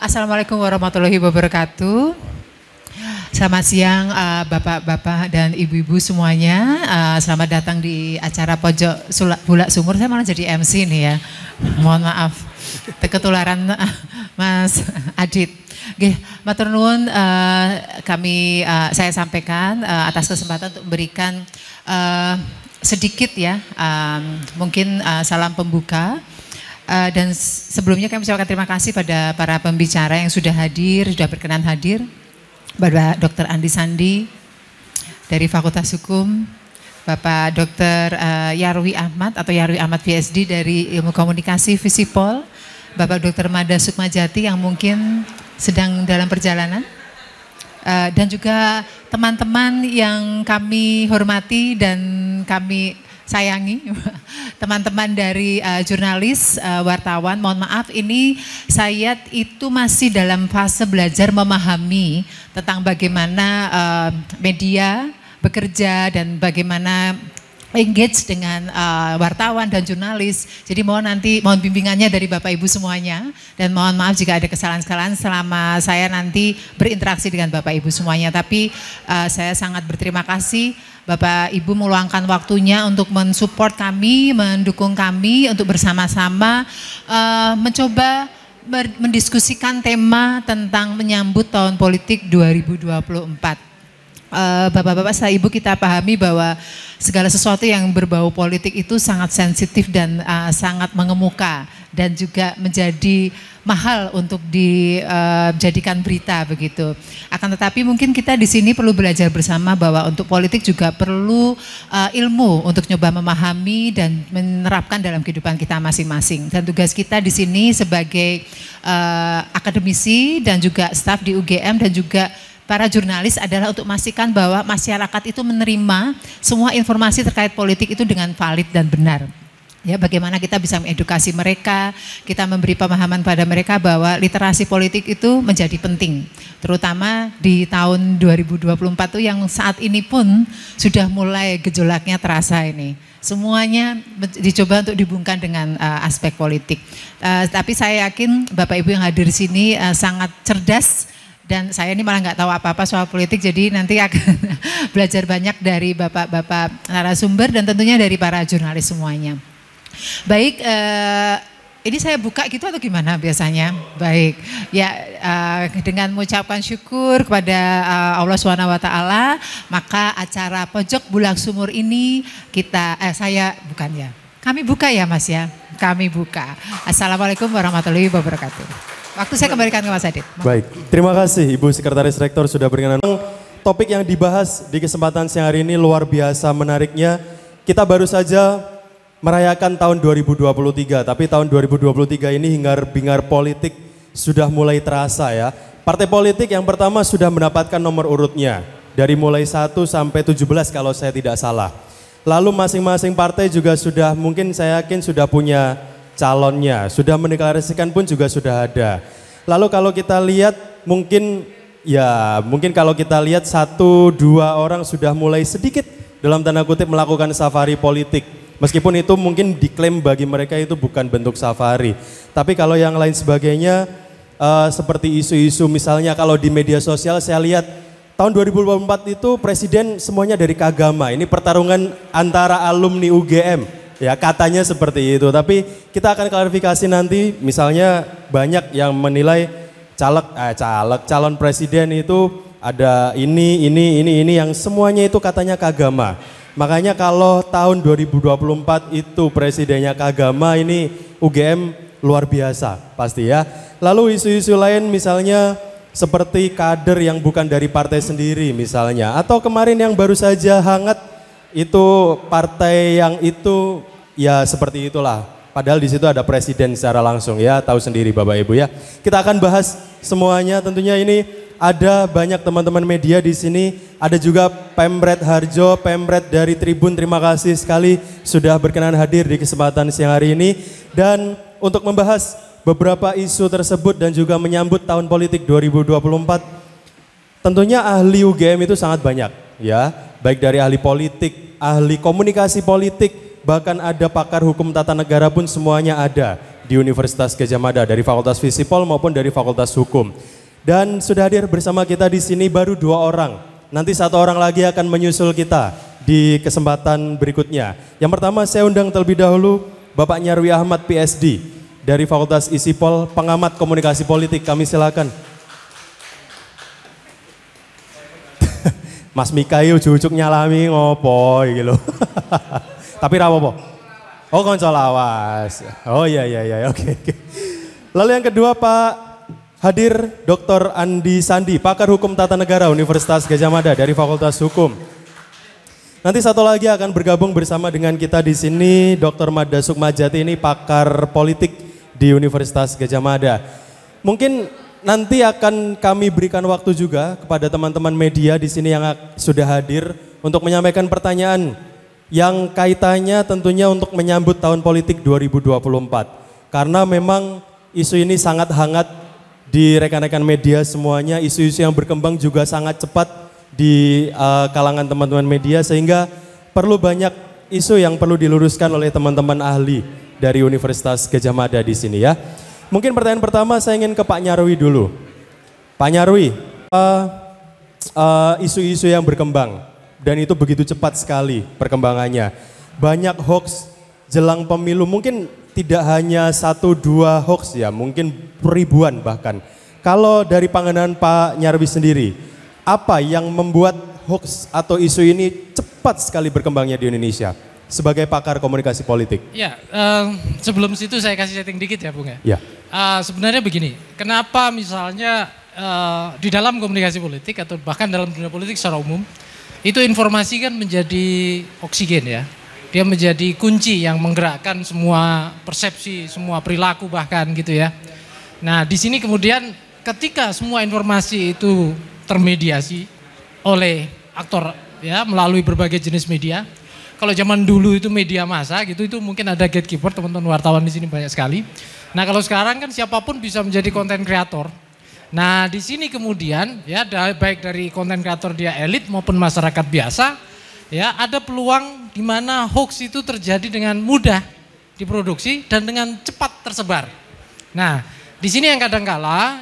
Assalamualaikum warahmatullahi wabarakatuh. Selamat siang Bapak-Bapak dan Ibu-Ibu semuanya. Selamat datang di acara Pojok Bulak Sumur. Saya malah jadi MC nih ya. Mohon maaf. Ketularan Mas Adit. Oke, matur nuwun saya sampaikan atas kesempatan untuk memberikan sedikit ya mungkin salam pembuka. Dan sebelumnya kami ucapkan terima kasih pada para pembicara yang sudah hadir, sudah berkenan hadir. Bapak Dr. Andi Sandi dari Fakultas Hukum, Bapak Dr. Yarwi Ahmad atau Yarwi Ahmad PhD dari Ilmu Komunikasi Visipol, Bapak Dr. Mada Sukmajati yang mungkin sedang dalam perjalanan, dan juga teman-teman yang kami hormati dan kami sayangi, teman-teman dari jurnalis, wartawan, mohon maaf ini saya itu masih dalam fase belajar memahami tentang bagaimana media bekerja dan bagaimana engage dengan wartawan dan jurnalis. Jadi mohon bimbingannya dari Bapak Ibu semuanya dan mohon maaf jika ada kesalahan-kesalahan selama saya nanti berinteraksi dengan Bapak Ibu semuanya. Tapi saya sangat berterima kasih Bapak Ibu meluangkan waktunya untuk mensupport kami, mendukung kami untuk bersama-sama mencoba mendiskusikan tema tentang menyambut tahun politik 2024. Bapak-bapak, Ibu kita pahami bahwa segala sesuatu yang berbau politik itu sangat sensitif dan sangat mengemuka dan juga menjadi mahal untuk dijadikan berita begitu. Akan tetapi mungkin kita di sini perlu belajar bersama bahwa untuk politik juga perlu ilmu untuk coba memahami dan menerapkan dalam kehidupan kita masing-masing. Dan tugas kita di sini sebagai akademisi dan juga staf di UGM dan juga para jurnalis adalah untuk memastikan bahwa masyarakat itu menerima semua informasi terkait politik itu dengan valid dan benar. Ya, bagaimana kita bisa mengedukasi mereka, kita memberi pemahaman pada mereka bahwa literasi politik itu menjadi penting. Terutama di tahun 2024 itu yang saat ini pun sudah mulai gejolaknya terasa ini. Semuanya dicoba untuk dihubungkan dengan aspek politik. Tapi saya yakin Bapak Ibu yang hadir di sini sangat cerdas. Dan saya ini malah nggak tahu apa-apa soal politik, jadi nanti akan belajar banyak dari bapak-bapak narasumber dan tentunya dari para jurnalis semuanya. Baik, ini saya buka gitu atau gimana biasanya? Baik, ya dengan mengucapkan syukur kepada Allah SWT, maka acara Pojok Bulak Sumur ini kami buka ya Mas ya, kami buka. Assalamualaikum warahmatullahi wabarakatuh. Waktu saya kembalikan ke Mas Adit. Baik, terima kasih Ibu Sekretaris Rektor sudah berkenan. Topik yang dibahas di kesempatan siang hari ini luar biasa menariknya. Kita baru saja merayakan tahun 2023, tapi tahun 2023 ini hingar-bingar politik sudah mulai terasa ya. Partai politik yang pertama sudah mendapatkan nomor urutnya, dari mulai 1 sampai 17 kalau saya tidak salah. Lalu masing-masing partai juga sudah, mungkin saya yakin sudah punya calonnya, sudah mendeklarasikan pun juga sudah ada. Lalu kalau kita lihat mungkin kalau kita lihat 1-2 orang sudah mulai sedikit dalam tanda kutip melakukan safari politik. Meskipun itu mungkin diklaim bagi mereka itu bukan bentuk safari. Tapi kalau yang lain sebagainya seperti isu-isu misalnya kalau di media sosial saya lihat tahun 2024 itu presiden semuanya dari Kagama. Ini pertarungan antara alumni UGM. Ya katanya seperti itu, tapi kita akan klarifikasi nanti. Misalnya banyak yang menilai calon presiden itu ada ini yang semuanya itu katanya Kagama. Makanya kalau tahun 2024 itu presidennya Kagama, ini UGM luar biasa pasti ya. Lalu isu-isu lain misalnya seperti kader yang bukan dari partai sendiri misalnya. Atau kemarin yang baru saja hangat itu partai yang itu ya seperti itulah. Padahal di situ ada presiden secara langsung ya, tahu sendiri Bapak Ibu ya. Kita akan bahas semuanya, tentunya ini ada banyak teman-teman media di sini, ada juga Pemret Harjo, Pemret dari Tribun, terima kasih sekali sudah berkenan hadir di kesempatan siang hari ini. Dan untuk membahas beberapa isu tersebut dan juga menyambut tahun politik 2024, tentunya ahli UGM itu sangat banyak ya, baik dari ahli politik, ahli komunikasi politik, bahkan ada pakar hukum tata negara pun semuanya ada di Universitas Gadjah Mada dari Fakultas Visipol maupun dari Fakultas Hukum. Dan sudah hadir bersama kita di sini baru 2 orang. Nanti 1 orang lagi akan menyusul kita di kesempatan berikutnya. Yang pertama saya undang terlebih dahulu Bapak Nyarwi Ahmad PSD dari Fakultas Isipol, pengamat komunikasi politik. Kami silakan. Mas Mikayu ujuk-ujuk nyalami ngopo iki lho. Tapi ra apa-apa. Oh, konco lawas. Oh iya oke. Lalu yang kedua Pak hadir Dr. Andi Sandi, pakar hukum tata negara Universitas Gadjah Mada dari Fakultas Hukum. Nanti satu lagi akan bergabung bersama dengan kita di sini Dr. Mada Sukmajati, ini pakar politik di Universitas Gadjah Mada. Mungkin nanti akan kami berikan waktu juga kepada teman-teman media di sini yang sudah hadir untuk menyampaikan pertanyaan yang kaitannya tentunya untuk menyambut tahun politik 2024. Karena memang isu ini sangat hangat di rekan-rekan media semuanya, isu-isu yang berkembang juga sangat cepat di kalangan teman-teman media, sehingga perlu banyak isu yang perlu diluruskan oleh teman-teman ahli dari Universitas Gadjah Mada di sini ya. Mungkin pertanyaan pertama saya ingin ke Pak Nyarwi dulu. Pak Nyarwi, isu-isu yang berkembang dan itu begitu cepat sekali perkembangannya. Banyak hoax jelang pemilu, mungkin tidak hanya 1-2 hoax ya, mungkin ribuan bahkan. Kalau dari pandangan Pak Nyarwi sendiri, apa yang membuat hoax atau isu ini cepat sekali berkembangnya di Indonesia? Sebagai pakar komunikasi politik. Ya, sebelum situ saya kasih setting dikit ya Bung ya. Ya. Sebenarnya begini, kenapa misalnya di dalam komunikasi politik atau bahkan dalam dunia politik secara umum, itu informasi kan menjadi oksigen ya. Dia menjadi kunci yang menggerakkan semua persepsi, semua perilaku bahkan gitu ya. Nah di sini kemudian ketika semua informasi itu termediasi oleh aktor ya melalui berbagai jenis media. Kalau zaman dulu itu media massa gitu, itu mungkin ada gatekeeper, teman-teman wartawan di sini banyak sekali. Nah kalau sekarang kan siapapun bisa menjadi konten kreator. Nah di sini kemudian ya baik dari konten kreator dia elit maupun masyarakat biasa, ya ada peluang di mana hoax itu terjadi dengan mudah diproduksi dan dengan cepat tersebar. Nah di sini yang kadangkala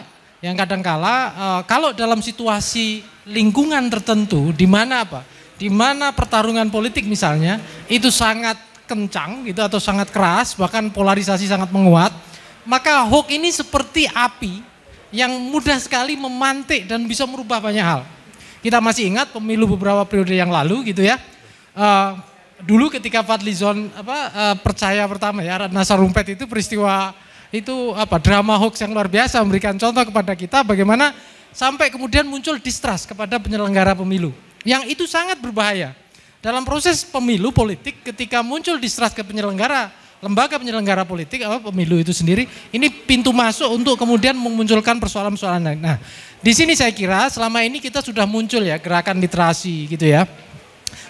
kalau dalam situasi lingkungan tertentu di mana apa? Di mana pertarungan politik misalnya itu sangat kencang gitu atau sangat keras, bahkan polarisasi sangat menguat, maka hoax ini seperti api yang mudah sekali memantik dan bisa merubah banyak hal. Kita masih ingat pemilu beberapa periode yang lalu gitu ya. Dulu ketika Fadlizon percaya pertama ya, Ratna Sarumpait itu peristiwa itu drama hoax yang luar biasa, memberikan contoh kepada kita bagaimana sampai kemudian muncul distrust kepada penyelenggara pemilu. Yang itu sangat berbahaya. Dalam proses pemilu politik ketika muncul distrust ke penyelenggara, lembaga penyelenggara politik, pemilu itu sendiri, ini pintu masuk untuk kemudian memunculkan persoalan-persoalan lain. Nah, di sini saya kira selama ini kita sudah muncul ya gerakan literasi gitu ya.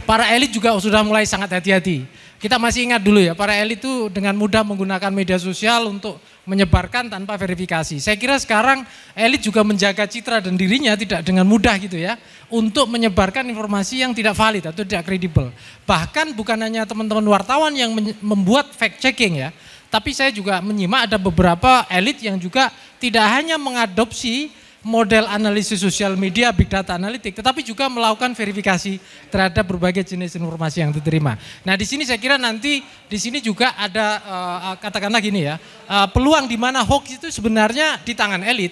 Para elit juga sudah mulai sangat hati-hati. Kita masih ingat dulu ya, para elit itu dengan mudah menggunakan media sosial untuk menyebarkan tanpa verifikasi. Saya kira sekarang elit juga menjaga citra dan dirinya tidak dengan mudah gitu ya, untuk menyebarkan informasi yang tidak valid atau tidak kredibel. Bahkan bukan hanya teman-teman wartawan yang membuat fact checking ya, tapi saya juga menyimak ada beberapa elit yang juga tidak hanya mengadopsi model analisis sosial media, big data analitik, tetapi juga melakukan verifikasi terhadap berbagai jenis informasi yang diterima. Nah di sini saya kira nanti di sini juga ada katakanlah gini ya, peluang di mana hoax itu sebenarnya di tangan elit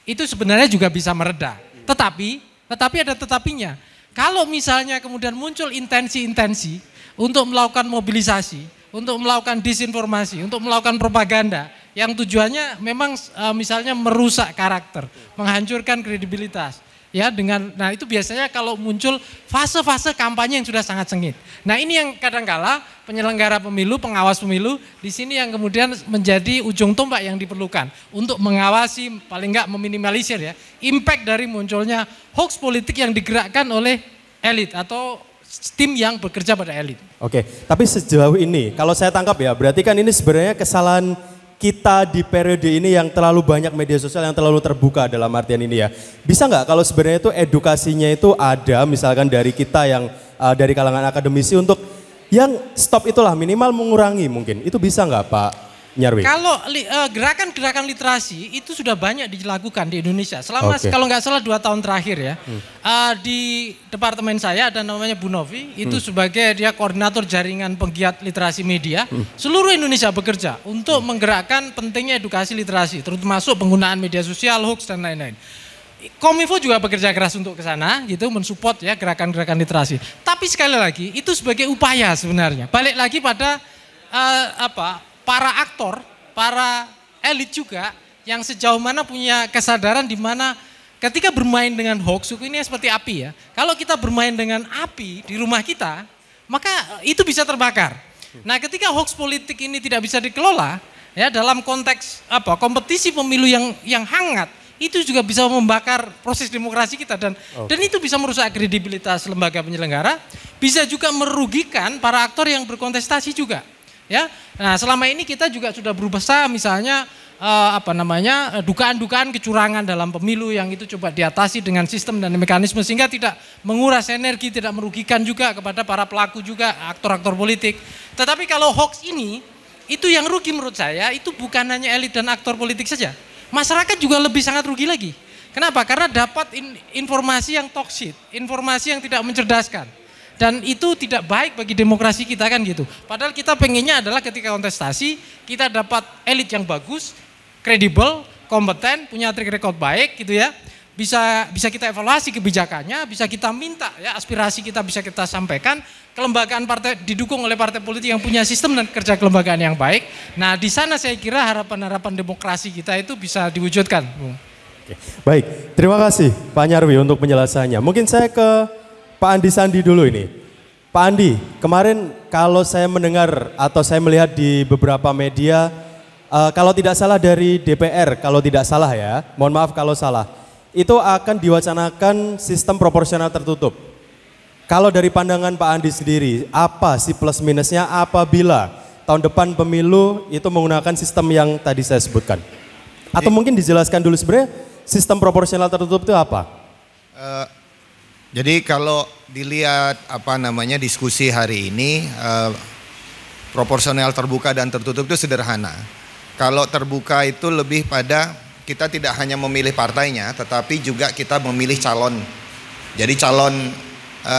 itu sebenarnya juga bisa mereda. Tetapi ada tetapinya. Kalau misalnya kemudian muncul intensi-intensi untuk melakukan mobilisasi, untuk melakukan disinformasi, untuk melakukan propaganda yang tujuannya memang misalnya merusak karakter, menghancurkan kredibilitas. Ya nah itu biasanya kalau muncul fase-fase kampanye yang sudah sangat sengit. Nah ini yang kadangkala penyelenggara pemilu, pengawas pemilu di sini yang kemudian menjadi ujung tombak yang diperlukan untuk mengawasi, paling enggak meminimalisir ya impact dari munculnya hoax politik yang digerakkan oleh elit atau tim yang bekerja pada elit. Oke, tapi sejauh ini kalau saya tangkap ya, berarti kan ini sebenarnya kesalahan kita di periode ini yang terlalu banyak media sosial yang terlalu terbuka dalam artian ini ya. Bisa nggak kalau sebenarnya itu edukasinya itu ada misalkan dari kita yang dari kalangan akademisi untuk yang stop itulah minimal mengurangi mungkin. Itu bisa nggak Pak Nyarwi. Kalau gerakan-gerakan literasi itu sudah banyak dilakukan di Indonesia. Selama kalau nggak salah 2 tahun terakhir ya, di departemen saya ada namanya Bu Novi, itu sebagai dia koordinator jaringan penggiat literasi media. Seluruh Indonesia bekerja untuk menggerakkan pentingnya edukasi literasi, termasuk penggunaan media sosial, hoax dan lain-lain. Kominfo juga bekerja keras untuk ke sana, gitu, mensupport ya gerakan-gerakan literasi. Tapi sekali lagi itu sebagai upaya sebenarnya. Balik lagi pada para aktor, para elit juga yang sejauh mana punya kesadaran di mana ketika bermain dengan hoax ini seperti api ya. Kalau kita bermain dengan api di rumah kita, maka itu bisa terbakar. Nah, ketika hoax politik ini tidak bisa dikelola ya dalam konteks kompetisi pemilu yang hangat, itu juga bisa membakar proses demokrasi kita dan itu bisa merusak kredibilitas lembaga penyelenggara, bisa juga merugikan para aktor yang berkontestasi juga. Ya, nah selama ini kita juga sudah berusaha misalnya dugaan-dugaan kecurangan dalam pemilu yang itu coba diatasi dengan sistem dan mekanisme sehingga tidak menguras energi, tidak merugikan juga kepada para pelaku juga aktor-aktor politik. Tetapi kalau hoax ini, itu yang rugi menurut saya itu bukan hanya elit dan aktor politik saja. Masyarakat juga lebih sangat rugi lagi. Kenapa? Karena dapat informasi yang toksik, informasi yang tidak mencerdaskan. Dan itu tidak baik bagi demokrasi kita kan gitu. Padahal kita pengennya adalah ketika kontestasi kita dapat elit yang bagus, kredibel, kompeten, punya track record baik gitu ya. Bisa kita evaluasi kebijakannya, bisa kita minta ya aspirasi kita bisa kita sampaikan. Kelembagaan partai didukung oleh partai politik yang punya sistem dan kerja kelembagaan yang baik. Nah di sana saya kira harapan-harapan demokrasi kita itu bisa diwujudkan. Oke. Baik, terima kasih Pak Nyarwi untuk penjelasannya. Mungkin saya ke Pak Andi Sandi dulu ini. Pak Andi, kemarin kalau saya mendengar atau saya melihat di beberapa media, kalau tidak salah dari DPR, kalau tidak salah ya, mohon maaf kalau salah, itu akan diwacanakan sistem proporsional tertutup. Kalau dari pandangan Pak Andi sendiri, apa sih plus minusnya apabila tahun depan pemilu itu menggunakan sistem yang tadi saya sebutkan? Atau mungkin dijelaskan dulu sebenarnya sistem proporsional tertutup itu apa? Jadi kalau dilihat diskusi hari ini proporsional terbuka dan tertutup itu sederhana. Kalau terbuka itu lebih pada kita tidak hanya memilih partainya tetapi juga kita memilih calon. Jadi calon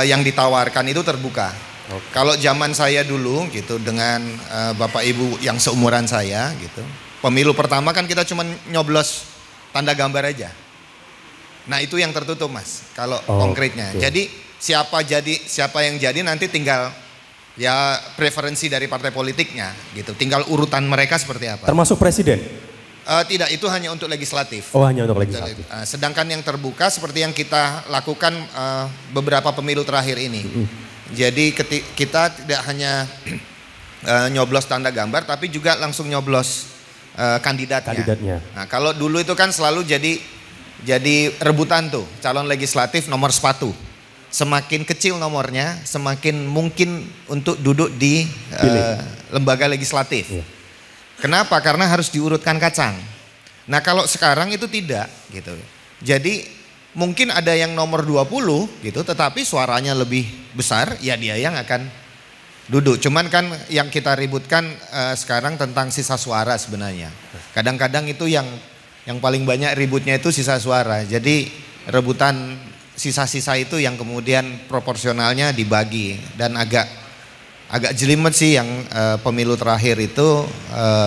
yang ditawarkan itu terbuka. Kalau zaman saya dulu gitu dengan Bapak Ibu yang seumuran saya gitu. Pemilu pertama kan kita cuma nyoblos tanda gambar aja. Nah itu yang tertutup Mas, kalau konkretnya. Jadi siapa yang jadi nanti tinggal ya preferensi dari partai politiknya gitu. Tinggal urutan mereka seperti apa. Termasuk presiden? Tidak, itu hanya untuk legislatif. Oh hanya untuk legislatif. Sedangkan yang terbuka seperti yang kita lakukan beberapa pemilu terakhir ini. Jadi kita tidak hanya nyoblos tanda gambar tapi juga langsung nyoblos kandidatnya. Nah kalau dulu itu kan selalu jadi rebutan tuh calon legislatif nomor sepatu. Semakin kecil nomornya, semakin mungkin untuk duduk di lembaga legislatif. Iya. Kenapa? Karena harus diurutkan kacang. Nah kalau sekarang itu tidak gitu. Jadi mungkin ada yang nomor 20 gitu, tetapi suaranya lebih besar, ya dia yang akan duduk. Cuman kan yang kita ributkan sekarang tentang sisa suara sebenarnya. Kadang-kadang itu yang paling banyak ributnya itu sisa suara. Jadi rebutan sisa-sisa itu yang kemudian proporsionalnya dibagi dan agak jelimet sih yang pemilu terakhir itu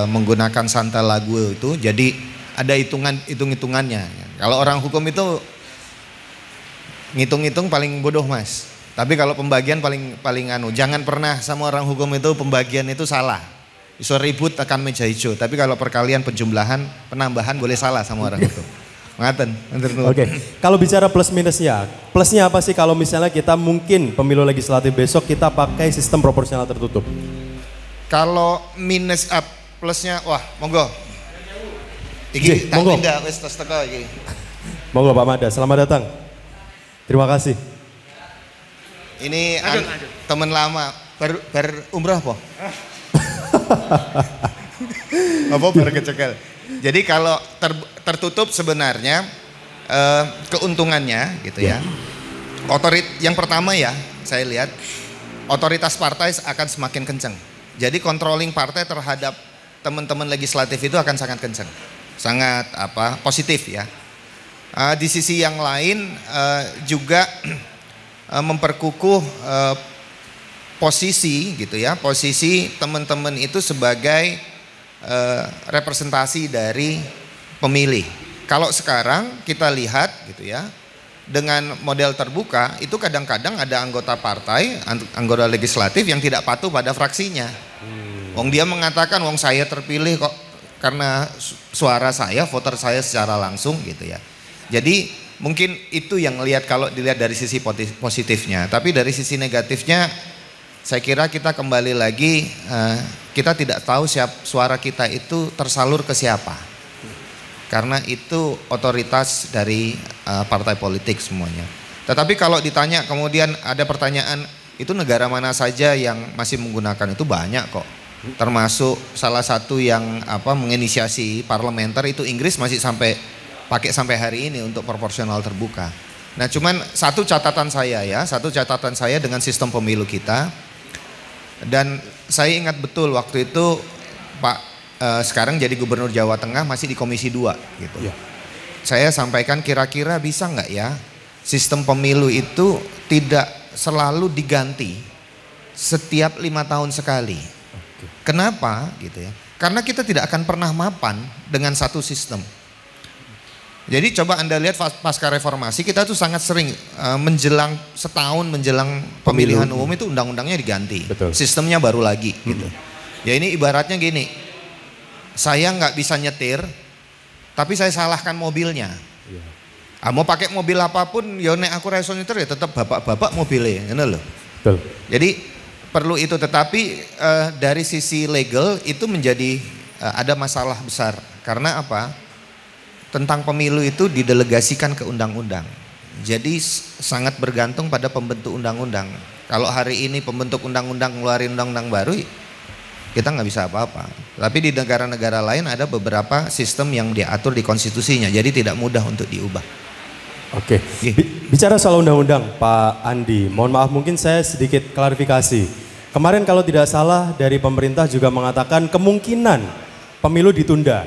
menggunakan santal lagu itu. Jadi ada hitung-hitungannya. Kalau orang hukum itu ngitung-ngitung paling bodoh Mas. Tapi kalau pembagian paling jangan pernah sama orang hukum itu pembagian itu salah. Isu ribut akan meja hijau, tapi kalau perkalian penjumlahan, penambahan boleh salah sama orang hukum. Ngaten. Oke. Kalau bicara plus minusnya, plusnya apa sih kalau misalnya kita mungkin pemilu legislatif besok kita pakai sistem proporsional tertutup? Kalau minus plusnya, wah monggo. Iki monggo. Wis teko iki. Monggo Pak Mada, selamat datang. Terima kasih. Ini teman lama, baru umrah apa? Apa baru kecekel. Jadi kalau tertutup sebenarnya keuntungannya gitu ya. Yang pertama ya saya lihat otoritas partai akan semakin kencang. Jadi controlling partai terhadap teman-teman legislatif itu akan sangat kencang, sangat positif ya. Di sisi yang lain juga memperkukuh posisi gitu ya, posisi teman-teman itu sebagai representasi dari pemilih. Kalau sekarang kita lihat gitu ya, dengan model terbuka itu kadang-kadang ada anggota partai, anggota legislatif yang tidak patuh pada fraksinya. Wong dia mengatakan wong saya terpilih kok karena suara saya, voter saya secara langsung gitu ya. Jadi mungkin itu yang lihat kalau dilihat dari sisi positifnya. Tapi dari sisi negatifnya saya kira kita kembali lagi kita tidak tahu suara kita itu tersalur ke siapa. Karena itu otoritas dari partai politik semuanya. Tetapi kalau ditanya kemudian ada pertanyaan, itu negara mana saja yang masih menggunakan, itu banyak kok. Termasuk salah satu yang menginisiasi parlementer itu Inggris masih pakai sampai hari ini untuk proporsional terbuka. Nah cuman satu catatan saya dengan sistem pemilu kita, dan saya ingat betul waktu itu Pak sekarang jadi Gubernur Jawa Tengah masih di Komisi 2 gitu. Ya. Saya sampaikan kira-kira bisa nggak ya sistem pemilu itu tidak selalu diganti setiap 5 tahun sekali. Oke. Kenapa gitu ya? Karena kita tidak akan pernah mapan dengan satu sistem. Jadi coba Anda lihat pasca reformasi kita tuh sangat sering menjelang setahun menjelang pemilihan umum itu undang-undangnya diganti. Betul. Sistemnya baru lagi gitu. Ya ini ibaratnya gini, saya nggak bisa nyetir tapi saya salahkan mobilnya. Mau pakai mobil apapun ya nek aku reso nyetir ya tetap bapak-bapak mobilnya, gitu loh. Betul. Jadi perlu itu, tetapi dari sisi legal itu menjadi ada masalah besar. Karena apa? Tentang pemilu itu didelegasikan ke undang-undang. Jadi sangat bergantung pada pembentuk undang-undang. Kalau hari ini pembentuk undang-undang ngeluarin undang-undang baru, kita nggak bisa apa-apa. Tapi di negara-negara lain ada beberapa sistem yang diatur di konstitusinya, jadi tidak mudah untuk diubah. Oke, bicara soal undang-undang Pak Andi, mohon maaf mungkin saya sedikit klarifikasi. Kemarin kalau tidak salah dari pemerintah juga mengatakan kemungkinan pemilu ditunda.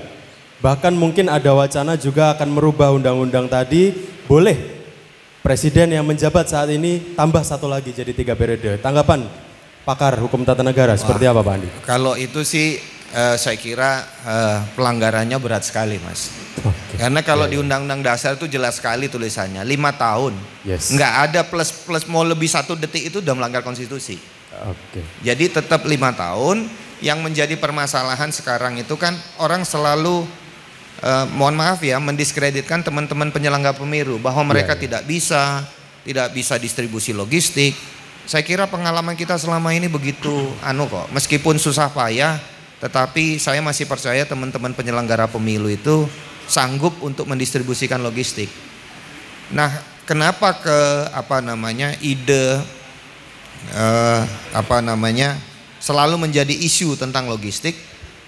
Bahkan mungkin ada wacana juga akan merubah undang-undang tadi, boleh presiden yang menjabat saat ini tambah satu lagi jadi 3 periode. Tanggapan pakar hukum tata negara seperti apa Pak Andi? Kalau itu sih saya kira pelanggarannya berat sekali Mas. Okay. Karena kalau di Undang-Undang Dasar itu jelas sekali tulisannya 5 tahun. Yes. Nggak ada plus mau lebih 1 detik itu udah melanggar konstitusi. Okay. Jadi tetap 5 tahun. Yang menjadi permasalahan sekarang itu kan orang selalu mohon maaf ya mendiskreditkan teman-teman penyelenggara pemilu bahwa mereka tidak bisa distribusi logistik. Saya kira pengalaman kita selama ini begitu kok. Meskipun susah payah, tetapi saya masih percaya teman-teman penyelenggara pemilu itu sanggup untuk mendistribusikan logistik. Nah, kenapa ide selalu menjadi isu tentang logistik?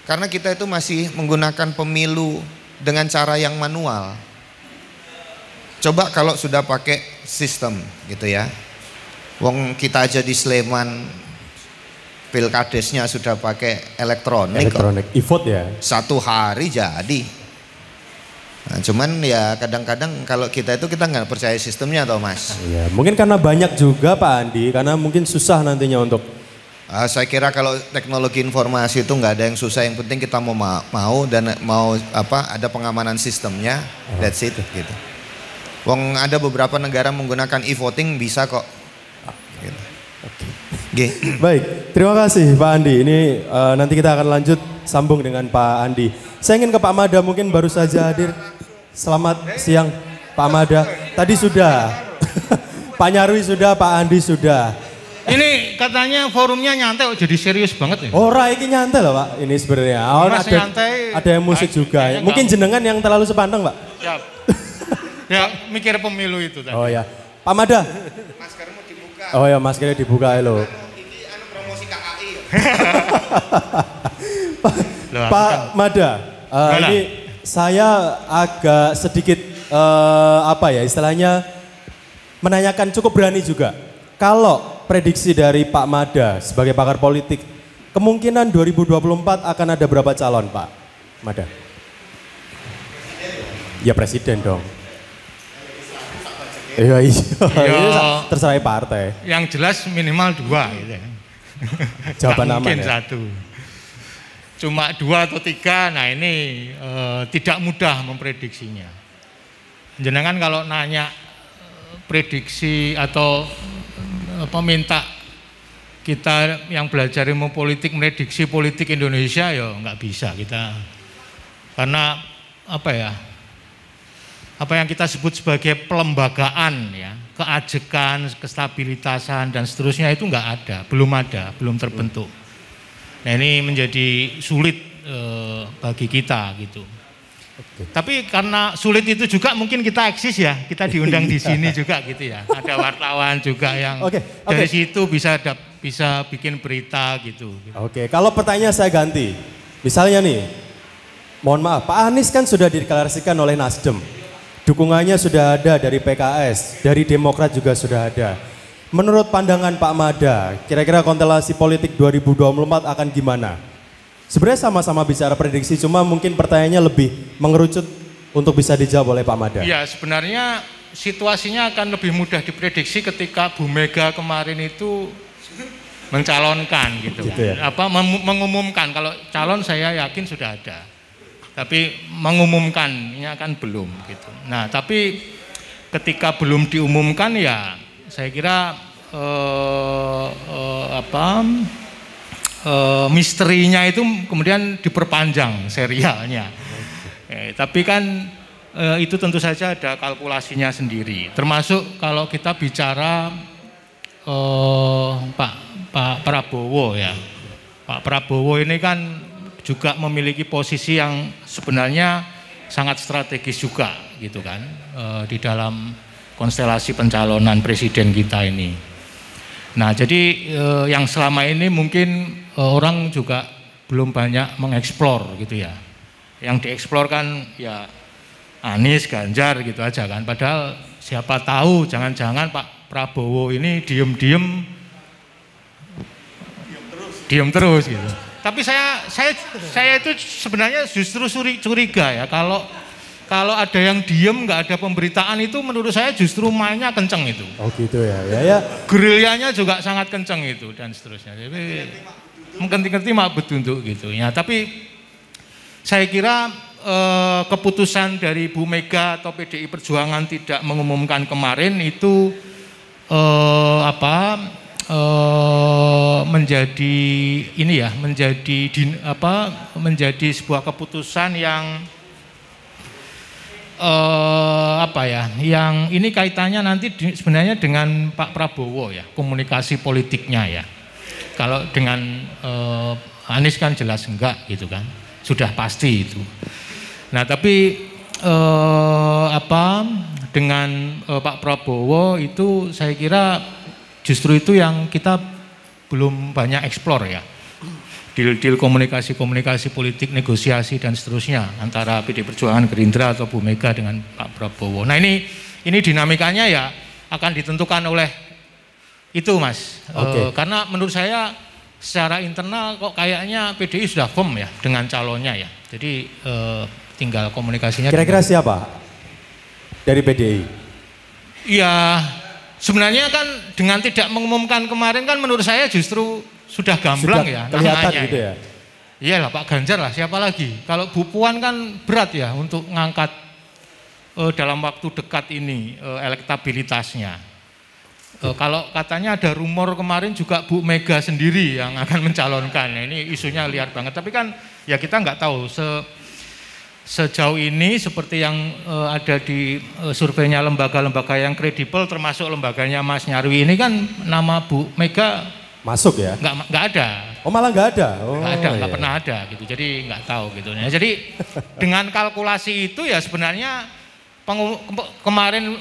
Karena kita itu masih menggunakan pemilu dengan cara yang manual. Coba kalau sudah pakai sistem gitu ya. Wong kita aja di Sleman pilkadesnya sudah pakai elektronik e-vote ya. 1 hari jadi. Nah, cuman ya kadang-kadang kalau kita nggak percaya sistemnya toh Mas. Iya, mungkin karena banyak juga Pak Andi, karena mungkin susah nantinya untuk saya kira kalau teknologi informasi itu nggak ada yang susah, yang penting kita mau dan mau ada pengamanan sistemnya, that's it gitu. Wong ada beberapa negara menggunakan e-voting bisa kok. Gitu. Okay. Baik, terima kasih Pak Andi. Ini nanti kita akan lanjut sambung dengan Pak Andi. Saya ingin ke Pak Mada, mungkin baru saja hadir. Selamat siang Pak Mada. Tadi sudah, Pak Nyarwi sudah, Pak Andi sudah. Ini katanya forumnya nyantai, jadi serius banget ya? Oh, ini nyantai loh Pak, ini sebenarnya. Ada yang musik juga. Mungkin jenengan yang terlalu sepandang Pak? Siap. Ya, mikir pemilu itu tadi. Oh ya, Pak Mada. Maskermu dibuka. Oh ya, maskernya dibuka loh. Ini promosi KKI. Pak Mada, ini saya agak sedikit istilahnya menanyakan cukup berani juga. Kalau prediksi dari Pak Mada sebagai pakar politik kemungkinan 2024 akan ada berapa calon Pak Mada? Ya presiden dong. Iya, terserah partai. Yang jelas minimal 2 gitu. Jawaban aman mungkin ya? 1. Cuma 2 atau 3, nah ini tidak mudah memprediksinya. Jenengan kalau nanya prediksi atau minta kita yang belajar ilmu politik prediksi politik Indonesia, ya nggak bisa kita. Karena apa yang kita sebut sebagai pelembagaan ya, keajekan, kestabilitasan dan seterusnya itu nggak ada, belum terbentuk. Nah ini menjadi sulit bagi kita gitu. Tapi karena sulit itu juga mungkin kita eksis ya, kita diundang di sini juga gitu ya. Ada wartawan juga yang dari situ bisa bikin berita gitu. Oke, kalau pertanyaan saya ganti, misalnya nih, mohon maaf, Pak Anies kan sudah dideklarasikan oleh Nasdem. Dukungannya sudah ada dari PKS, dari Demokrat juga sudah ada. Menurut pandangan Pak Mada, kira-kira konstelasi politik 2024 akan gimana? Sebenarnya sama-sama bicara prediksi, cuma mungkin pertanyaannya lebih mengerucut untuk bisa dijawab oleh Pak Mada. Ya, sebenarnya situasinya akan lebih mudah diprediksi ketika Bu Mega kemarin itu mencalonkan gitu kan. Ya? Mengumumkan, kalau calon saya yakin sudah ada. Tapi mengumumkannya kan belum gitu. Nah, tapi ketika belum diumumkan ya saya kira misterinya itu kemudian diperpanjang serialnya. Tapi kan itu tentu saja ada kalkulasinya sendiri. Termasuk kalau kita bicara Pak Prabowo ya. Pak Prabowo ini kan juga memiliki posisi yang sebenarnya sangat strategis juga gitu kan di dalam konstelasi pencalonan presiden kita ini. Nah jadi yang selama ini mungkin orang juga belum banyak mengeksplor gitu ya. Yang dieksplor kan ya Anies, Ganjar gitu aja kan. Padahal siapa tahu jangan-jangan Pak Prabowo ini diem terus gitu. Tapi saya itu sebenarnya justru curiga ya kalau ada yang diem nggak ada pemberitaan itu menurut saya justru mainnya kenceng itu. Oh gitu ya. Gerilyanya juga sangat kenceng itu dan seterusnya. Jadi ngerti mak betunduk gitu ya. Tapi saya kira keputusan dari Bu Mega atau PDI Perjuangan tidak mengumumkan kemarin itu menjadi sebuah keputusan yang yang ini kaitannya nanti sebenarnya dengan Pak Prabowo ya, komunikasi politiknya ya. Kalau dengan Anies kan jelas enggak gitu kan, sudah pasti itu. Nah tapi dengan Pak Prabowo itu saya kira justru itu yang kita belum banyak eksplor ya. Deal komunikasi politik, negosiasi dan seterusnya antara PD Perjuangan, Gerindra atau Bu Mega dengan Pak Prabowo. Nah ini dinamikanya ya akan ditentukan oleh itu Mas. Karena menurut saya secara internal kok kayaknya PDI sudah firm ya dengan calonnya ya. Jadi tinggal komunikasinya. Kira-kira siapa dari PDI? Ya sebenarnya kan dengan tidak mengumumkan kemarin kan menurut saya justru sudah gamblang ya. Kelihatan gitu ya. Iyalah Pak Ganjar lah, siapa lagi. Kalau Bu Puan kan berat ya untuk ngangkat dalam waktu dekat ini elektabilitasnya. Kalau katanya ada rumor kemarin juga Bu Mega sendiri yang akan mencalonkan. Nah, ini isunya liar banget. Tapi kan ya kita nggak tahu sejauh ini seperti yang ada di surveinya lembaga-lembaga yang kredibel termasuk lembaganya Mas Nyarwi ini kan nama Bu Mega masuk ya? Nggak ada. Oh malah nggak ada? Nggak pernah ada gitu. Jadi nggak tahu gitu. Nah, jadi dengan kalkulasi itu ya sebenarnya kemarin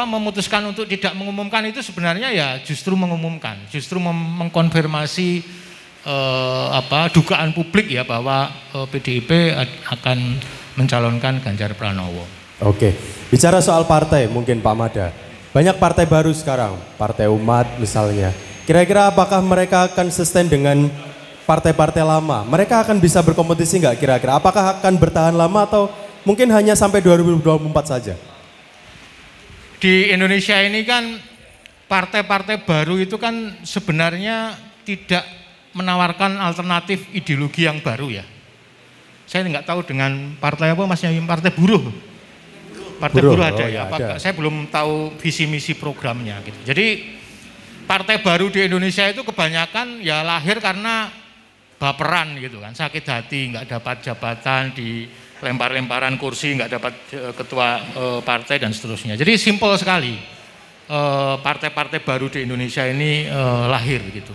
memutuskan untuk tidak mengumumkan itu sebenarnya ya justru mengumumkan, justru mengkonfirmasi dugaan publik ya bahwa PDIP akan mencalonkan Ganjar Pranowo. Oke, bicara soal partai mungkin Pak Mada, banyak partai baru sekarang, Partai Umat misalnya. Kira-kira apakah mereka akan sustain dengan partai-partai lama, mereka akan bisa berkompetisi nggak kira-kira? Apakah akan bertahan lama atau mungkin hanya sampai 2024 saja? Di Indonesia ini kan partai-partai baru itu kan sebenarnya tidak menawarkan alternatif ideologi yang baru ya. Saya nggak tahu dengan partai apa Mas Nyawim, partai buruh. Partai buruh ada ya. Apakah, saya belum tahu visi misi programnya gitu. Jadi partai baru di Indonesia itu kebanyakan ya lahir karena baperan gitu kan, sakit hati, nggak dapat jabatan, di lempar-lemparan kursi, nggak dapat ketua partai dan seterusnya. Jadi simpel sekali partai-partai baru di Indonesia ini lahir gitu.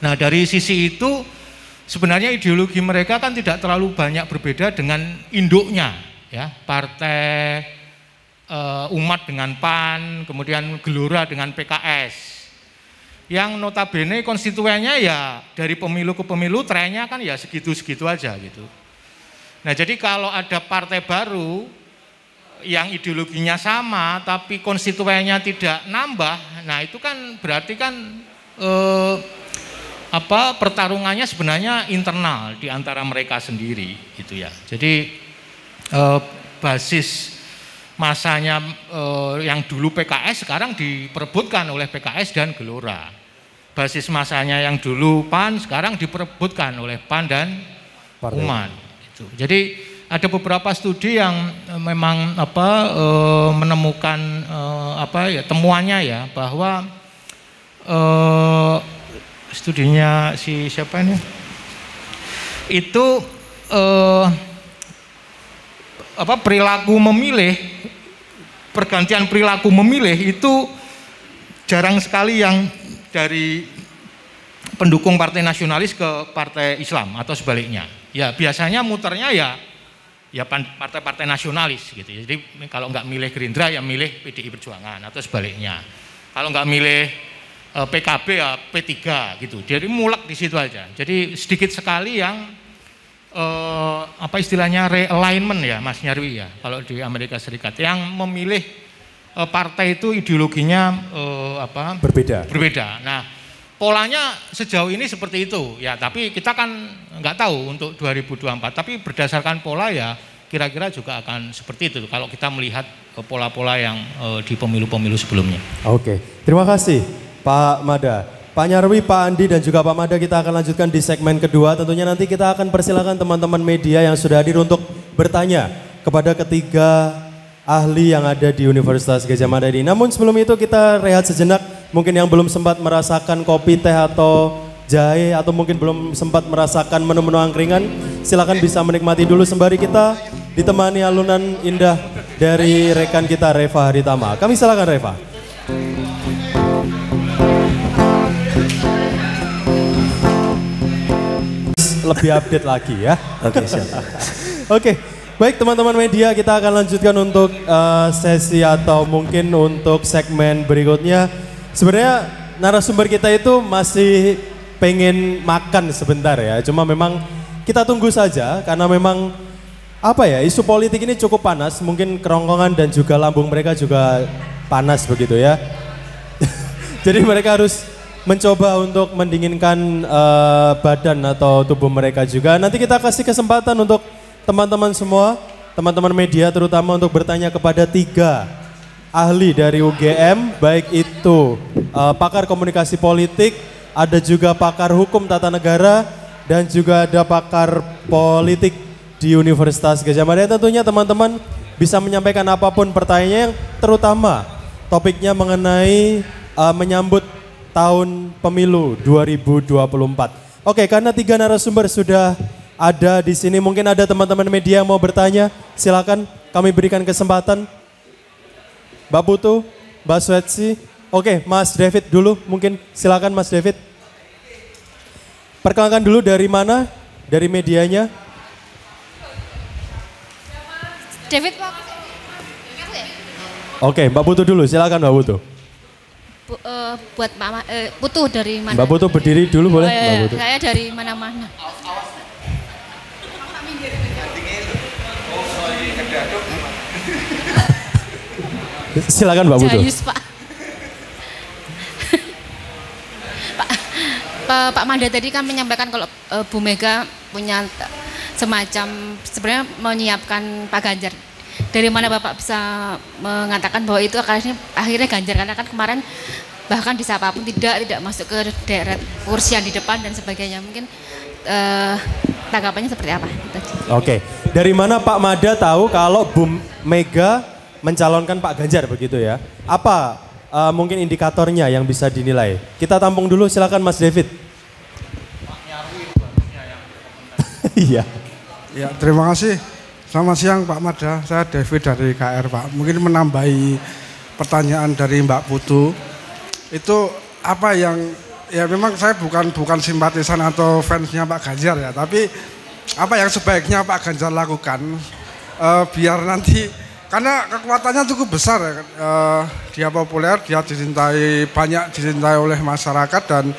Nah dari sisi itu sebenarnya ideologi mereka kan tidak terlalu banyak berbeda dengan induknya ya, partai umat dengan PAN, kemudian Gelora dengan PKS. Yang notabene konstituennya ya dari pemilu ke pemilu trennya kan ya segitu-segitu aja gitu. Nah jadi kalau ada partai baru yang ideologinya sama tapi konstituennya tidak nambah, nah itu kan berarti kan pertarungannya sebenarnya internal di antara mereka sendiri gitu ya. Jadi basis masanya yang dulu PKS sekarang diperebutkan oleh PKS dan Gelora. Basis masanya yang dulu PAN sekarang diperebutkan oleh PAN dan Umat. Gitu. Jadi ada beberapa studi yang memang menemukan temuannya ya bahwa studinya si siapa ini itu perilaku memilih, pergantian perilaku memilih itu jarang sekali yang dari pendukung partai nasionalis ke partai Islam atau sebaliknya. Ya biasanya muternya ya partai-partai nasionalis gitu. Jadi kalau nggak milih Gerindra ya milih PDI Perjuangan atau sebaliknya. Kalau nggak milih PKB ya P3 gitu. Jadi mulek di situ aja. Jadi sedikit sekali yang istilahnya realignment ya Mas Nyarwi ya kalau di Amerika Serikat yang memilih partai itu ideologinya berbeda. Nah polanya sejauh ini seperti itu ya, tapi kita kan nggak tahu untuk 2024, tapi berdasarkan pola ya kira-kira juga akan seperti itu kalau kita melihat pola-pola yang di pemilu-pemilu sebelumnya. Oke, terima kasih Pak Mada. Pak Nyarwi, Pak Andi dan juga Pak Mada, kita akan lanjutkan di segmen kedua. Tentunya nanti kita akan persilakan teman-teman media yang sudah hadir untuk bertanya kepada ketiga ahli yang ada di Universitas Gadjah Mada ini. Namun sebelum itu kita rehat sejenak. Mungkin yang belum sempat merasakan kopi, teh atau jahe, atau mungkin belum sempat merasakan menu-menu angkringan, silakan bisa menikmati dulu sembari kita ditemani alunan indah dari rekan kita Reva Haritama. Kami silakan Reva. Lebih update lagi ya. Oke, siap. Oke, baik teman-teman media, kita akan lanjutkan untuk sesi atau mungkin untuk segmen berikutnya. Sebenarnya narasumber kita itu masih pengen makan sebentar ya. Cuma memang kita tunggu saja karena memang isu politik ini cukup panas. Mungkin kerongkongan dan juga lambung mereka juga panas begitu ya. Jadi mereka harus mencoba untuk mendinginkan badan atau tubuh mereka juga. Nanti kita kasih kesempatan untuk teman-teman semua, teman-teman media terutama untuk bertanya kepada tiga ahli dari UGM, baik itu pakar komunikasi politik, ada juga pakar hukum tata negara, dan juga ada pakar politik di Universitas Gadjah Mada. Tentunya teman-teman bisa menyampaikan apapun pertanyaannya, yang terutama topiknya mengenai menyambut tahun pemilu 2024. Oke, karena tiga narasumber sudah ada di sini, mungkin ada teman-teman media yang mau bertanya, silakan kami berikan kesempatan. Mbak Putu, Mbak Swetsi, oke, Mas David dulu, mungkin silakan Mas David. Perkenalkan dulu dari mana, dari medianya. David Pak. Oke, Mbak Putu dulu, silakan Mbak Putu. Buat Putu dari mana? Mbak Putu berdiri dulu boleh? Mbak Putu. Saya dari mana-mana. Silakan Mbak Putu. Jayus Pak. Pak Manda tadi kan menyampaikan kalau Bu Mega punya semacam sebenarnya menyiapkan Pak Ganjar. Dari mana Bapak bisa mengatakan bahwa itu akhirnya Ganjar, karena kan kemarin bahkan bisa apapun tidak masuk ke deret kursi yang di depan dan sebagainya. Mungkin tanggapannya seperti apa? Oke, dari mana Pak Mada tahu kalau Bu Mega mencalonkan Pak Ganjar begitu ya? Apa mungkin indikatornya yang bisa dinilai? Kita tampung dulu, silakan Mas David. Iya. Ya, terima kasih. Selamat siang Pak Mada, saya David dari KR Pak. Mungkin menambahi pertanyaan dari Mbak Putu. Itu apa yang, ya memang saya bukan simpatisan atau fansnya Pak Ganjar ya, tapi apa yang sebaiknya Pak Ganjar lakukan biar nanti, karena kekuatannya cukup besar ya, dia populer, dia banyak dicintai oleh masyarakat, dan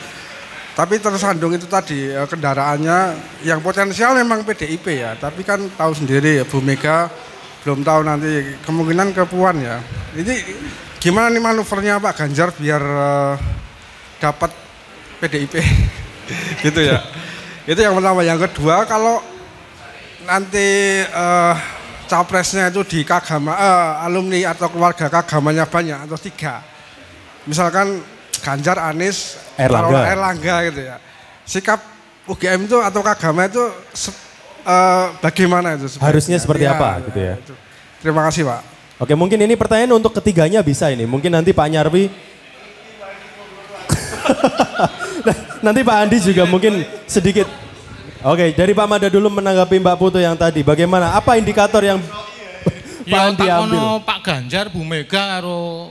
tapi tersandung itu tadi kendaraannya yang potensial memang PDIP ya, tapi kan tahu sendiri ya, Bu Mega belum tahu nanti kemungkinan ke Puan ya. Ini gimana nih manuvernya Pak Ganjar biar dapat PDIP gitu ya. Itu yang pertama. Yang kedua, kalau nanti capresnya itu di alumni atau keluarga kagamanya banyak atau 3, misalkan Ganjar, Anies, Erlangga gitu ya. Sikap UGM itu atau Kagama itu bagaimana itu sebenarnya? Harusnya seperti apa gitu ya. Itu. Terima kasih Pak. Oke, mungkin ini pertanyaan untuk ketiganya bisa ini. Mungkin nanti Pak Nyarwi. Nanti Pak Andi juga mungkin sedikit. Oke, dari Pak Mada dulu menanggapi Mbak Putu yang tadi. Bagaimana? Apa indikator yang Pak Andi ambil? Pak Ganjar, Bu Mega, karo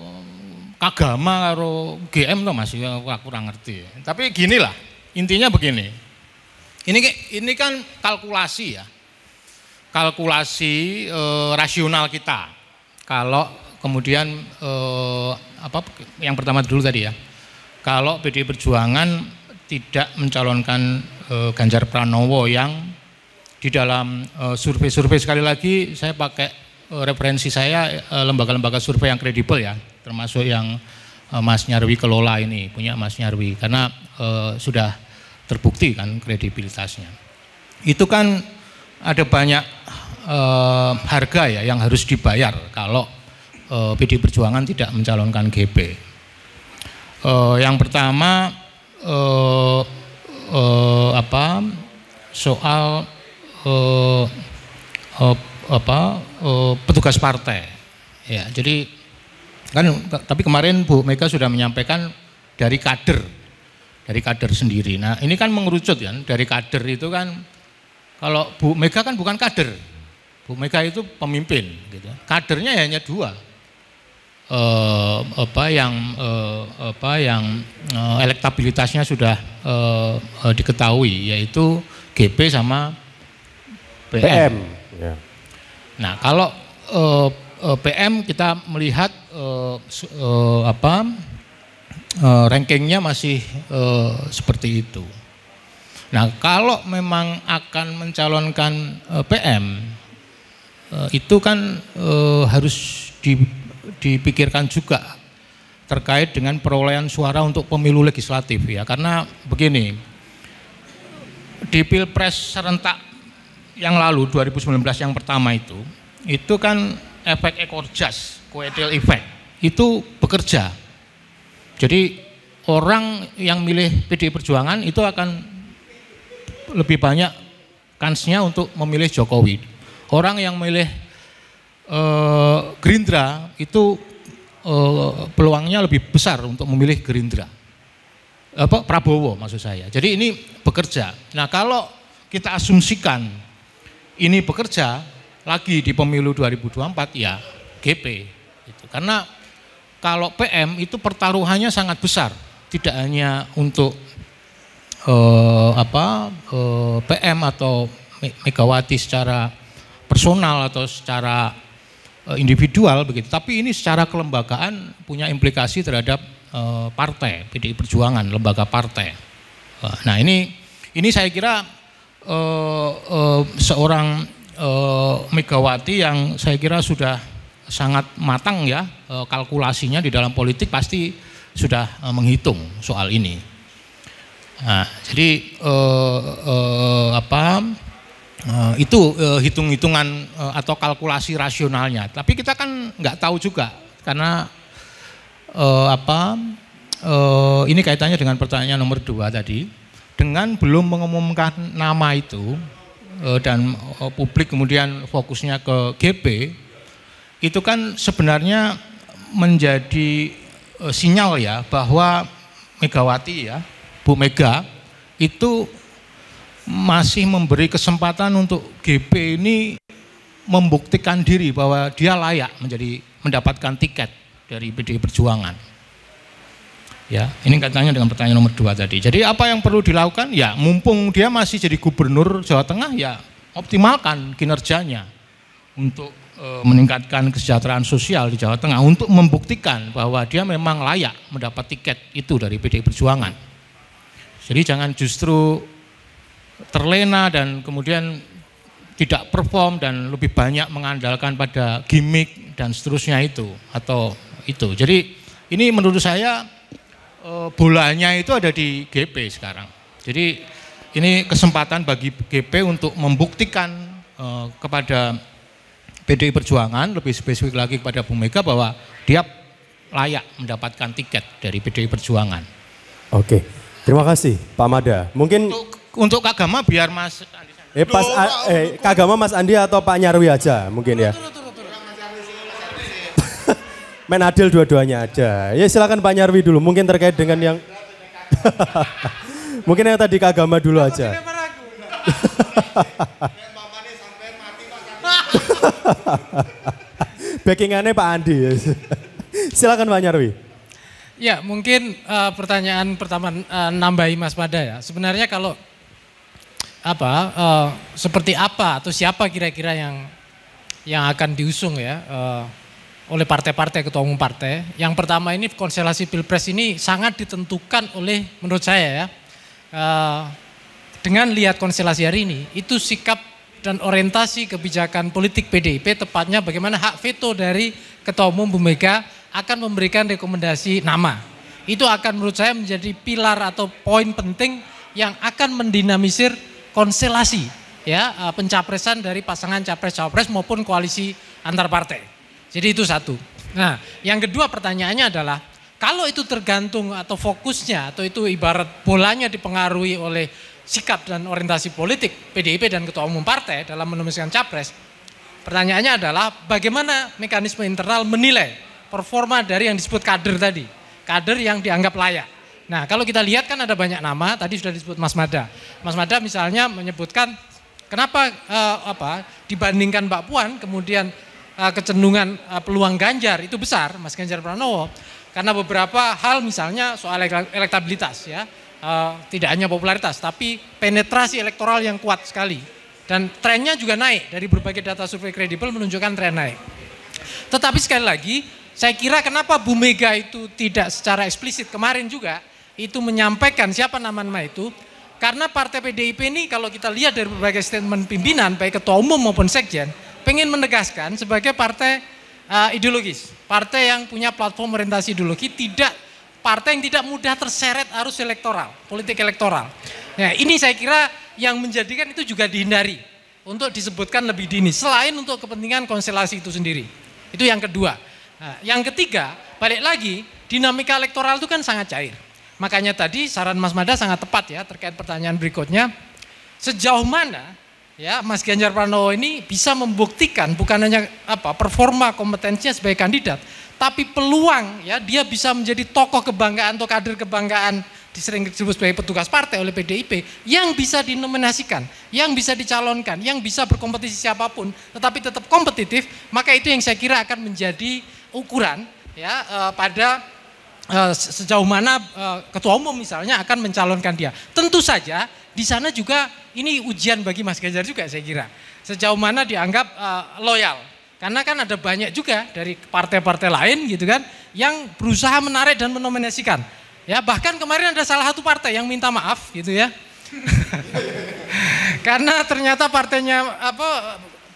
Kagama, karo GM tuh masih aku kurang ngerti. Tapi gini lah, intinya begini. Ini kan kalkulasi ya. Kalkulasi rasional kita. Kalau kemudian yang pertama dulu tadi ya. Kalau PDI Perjuangan tidak mencalonkan Ganjar Pranowo yang di dalam survei-survei, sekali lagi saya pakai referensi saya lembaga-lembaga survei yang kredibel ya, termasuk yang Mas Nyarwi kelola ini, punya Mas Nyarwi, karena sudah terbukti kan kredibilitasnya. Itu kan ada banyak harga ya yang harus dibayar kalau PDI Perjuangan tidak mencalonkan GB. Yang pertama soal petugas partai. Ya, jadi kan tapi kemarin Bu Mega sudah menyampaikan dari kader sendiri. Nah, ini kan mengerucut kan, dari kader itu kan, kalau Bu Mega kan bukan kader. Bu Mega itu pemimpin gitu. Kadernya hanya 2. Yang elektabilitasnya sudah diketahui, yaitu GP sama PM. Ya. Nah, kalau PM kita melihat rankingnya masih seperti itu. Nah, kalau memang akan mencalonkan PM, itu kan harus dipikirkan juga terkait dengan perolehan suara untuk pemilu legislatif ya, karena begini, di Pilpres serentak yang lalu 2019 yang pertama itu kan efek ekor jas, koetel efek itu bekerja. Jadi orang yang milih PDI Perjuangan itu akan lebih banyak kansnya untuk memilih Jokowi. Orang yang milih Gerindra itu peluangnya lebih besar untuk memilih Gerindra. Prabowo maksud saya. Jadi ini bekerja. Nah, kalau kita asumsikan ini bekerja lagi di pemilu 2024 ya GP gitu. Karena kalau PM itu pertaruhannya sangat besar, tidak hanya untuk PM atau Megawati secara personal atau secara individual begitu, tapi ini secara kelembagaan punya implikasi terhadap partai PDI Perjuangan, lembaga partai. Nah, ini saya kira seorang Megawati yang saya kira sudah sangat matang ya, kalkulasinya di dalam politik pasti sudah menghitung soal ini. Nah, jadi itu hitung-hitungan atau kalkulasi rasionalnya. Tapi kita kan nggak tahu juga karena ini kaitannya dengan pertanyaan nomor 2 tadi. Dengan belum mengumumkan nama itu dan publik kemudian fokusnya ke GP, itu kan sebenarnya menjadi sinyal ya bahwa Megawati ya, Bu Mega itu masih memberi kesempatan untuk GP ini membuktikan diri bahwa dia layak mendapatkan tiket dari PDI Perjuangan. Ya, ini kaitannya dengan pertanyaan nomor 2 tadi. Jadi apa yang perlu dilakukan? Ya, mumpung dia masih jadi gubernur Jawa Tengah, ya optimalkan kinerjanya untuk meningkatkan kesejahteraan sosial di Jawa Tengah, untuk membuktikan bahwa dia memang layak mendapat tiket itu dari PDI Perjuangan. Jadi jangan justru terlena dan kemudian tidak perform dan lebih banyak mengandalkan pada gimmick dan seterusnya itu atau itu. Jadi ini menurut saya bolanya itu ada di GP sekarang. Jadi ini kesempatan bagi GP untuk membuktikan kepada PDI Perjuangan, lebih spesifik lagi kepada Bu Mega, bahwa dia layak mendapatkan tiket dari PDI Perjuangan. Oke, terima kasih Pak Mada. Mungkin untuk Kagama biar Mas Andi. Kagama Mas Andi atau Pak Nyarwi aja mungkin ya. Main adil dua-duanya aja. Ya silakan Pak Nyarwi dulu. Mungkin terkait dengan yang mungkin yang tadi Kagama dulu aja. Backingannya Pak Andi. Silakan Pak Nyarwi. Ya mungkin pertanyaan pertama nambahi Mas Mada ya. Sebenarnya kalau seperti apa atau siapa kira-kira yang akan diusung ya oleh partai-partai, ketua umum partai. Yang pertama ini konstelasi Pilpres ini sangat ditentukan oleh menurut saya ya, dengan lihat konstelasi hari ini, itu sikap dan orientasi kebijakan politik PDIP, tepatnya bagaimana hak veto dari ketua umum Bu Mega akan memberikan rekomendasi nama. Itu akan menurut saya menjadi pilar atau poin penting yang akan mendinamisir konstelasi ya pencapresan dari pasangan capres-cawapres maupun koalisi antar partai. Jadi itu satu. Nah, yang kedua pertanyaannya adalah kalau itu tergantung atau fokusnya atau itu ibarat bolanya dipengaruhi oleh sikap dan orientasi politik PDIP dan ketua umum partai dalam menuliskan capres, pertanyaannya adalah bagaimana mekanisme internal menilai performa dari yang disebut kader tadi, kader yang dianggap layak. Nah, kalau kita lihat kan ada banyak nama, tadi sudah disebut Mas Mada. Mas Mada misalnya menyebutkan kenapa dibandingkan Mbak Puan kemudian kecenderungan peluang Ganjar itu besar, Mas Ganjar Pranowo, karena beberapa hal misalnya soal elektabilitas ya, tidak hanya popularitas tapi penetrasi elektoral yang kuat sekali dan trennya juga naik dari berbagai data survei kredibel menunjukkan tren naik. Tetapi sekali lagi saya kira kenapa Bu Mega itu tidak secara eksplisit kemarin juga itu menyampaikan siapa nama-nama itu, karena partai PDIP ini kalau kita lihat dari berbagai statement pimpinan baik ketua umum maupun sekjen pengen menegaskan sebagai partai ideologis, partai yang punya platform orientasi ideologi, partai yang tidak mudah terseret arus elektoral, politik elektoral. Nah ini saya kira yang menjadikan itu juga dihindari untuk disebutkan lebih dini, selain untuk kepentingan konstelasi itu sendiri. Itu yang kedua. Nah, yang ketiga, balik lagi, dinamika elektoral itu kan sangat cair. Makanya tadi saran Mas Mada sangat tepat ya terkait pertanyaan berikutnya, sejauh mana ya Mas Ganjar Pranowo ini bisa membuktikan bukan hanya performa kompetensinya sebagai kandidat, tapi peluang ya dia bisa menjadi tokoh kebanggaan atau kader kebanggaan disering disebut sebagai petugas partai oleh PDIP yang bisa dinominasikan, yang bisa dicalonkan, yang bisa berkompetisi siapapun, tetapi tetap kompetitif. Maka itu yang saya kira akan menjadi ukuran ya pada sejauh mana ketua umum misalnya akan mencalonkan dia. Tentu saja di sana juga ini ujian bagi Mas Ganjar juga saya kira. Sejauh mana dianggap loyal. Karena kan ada banyak juga dari partai-partai lain gitu kan yang berusaha menarik dan menominasikan. Ya, bahkan kemarin ada salah satu partai yang minta maaf gitu ya. Karena ternyata partainya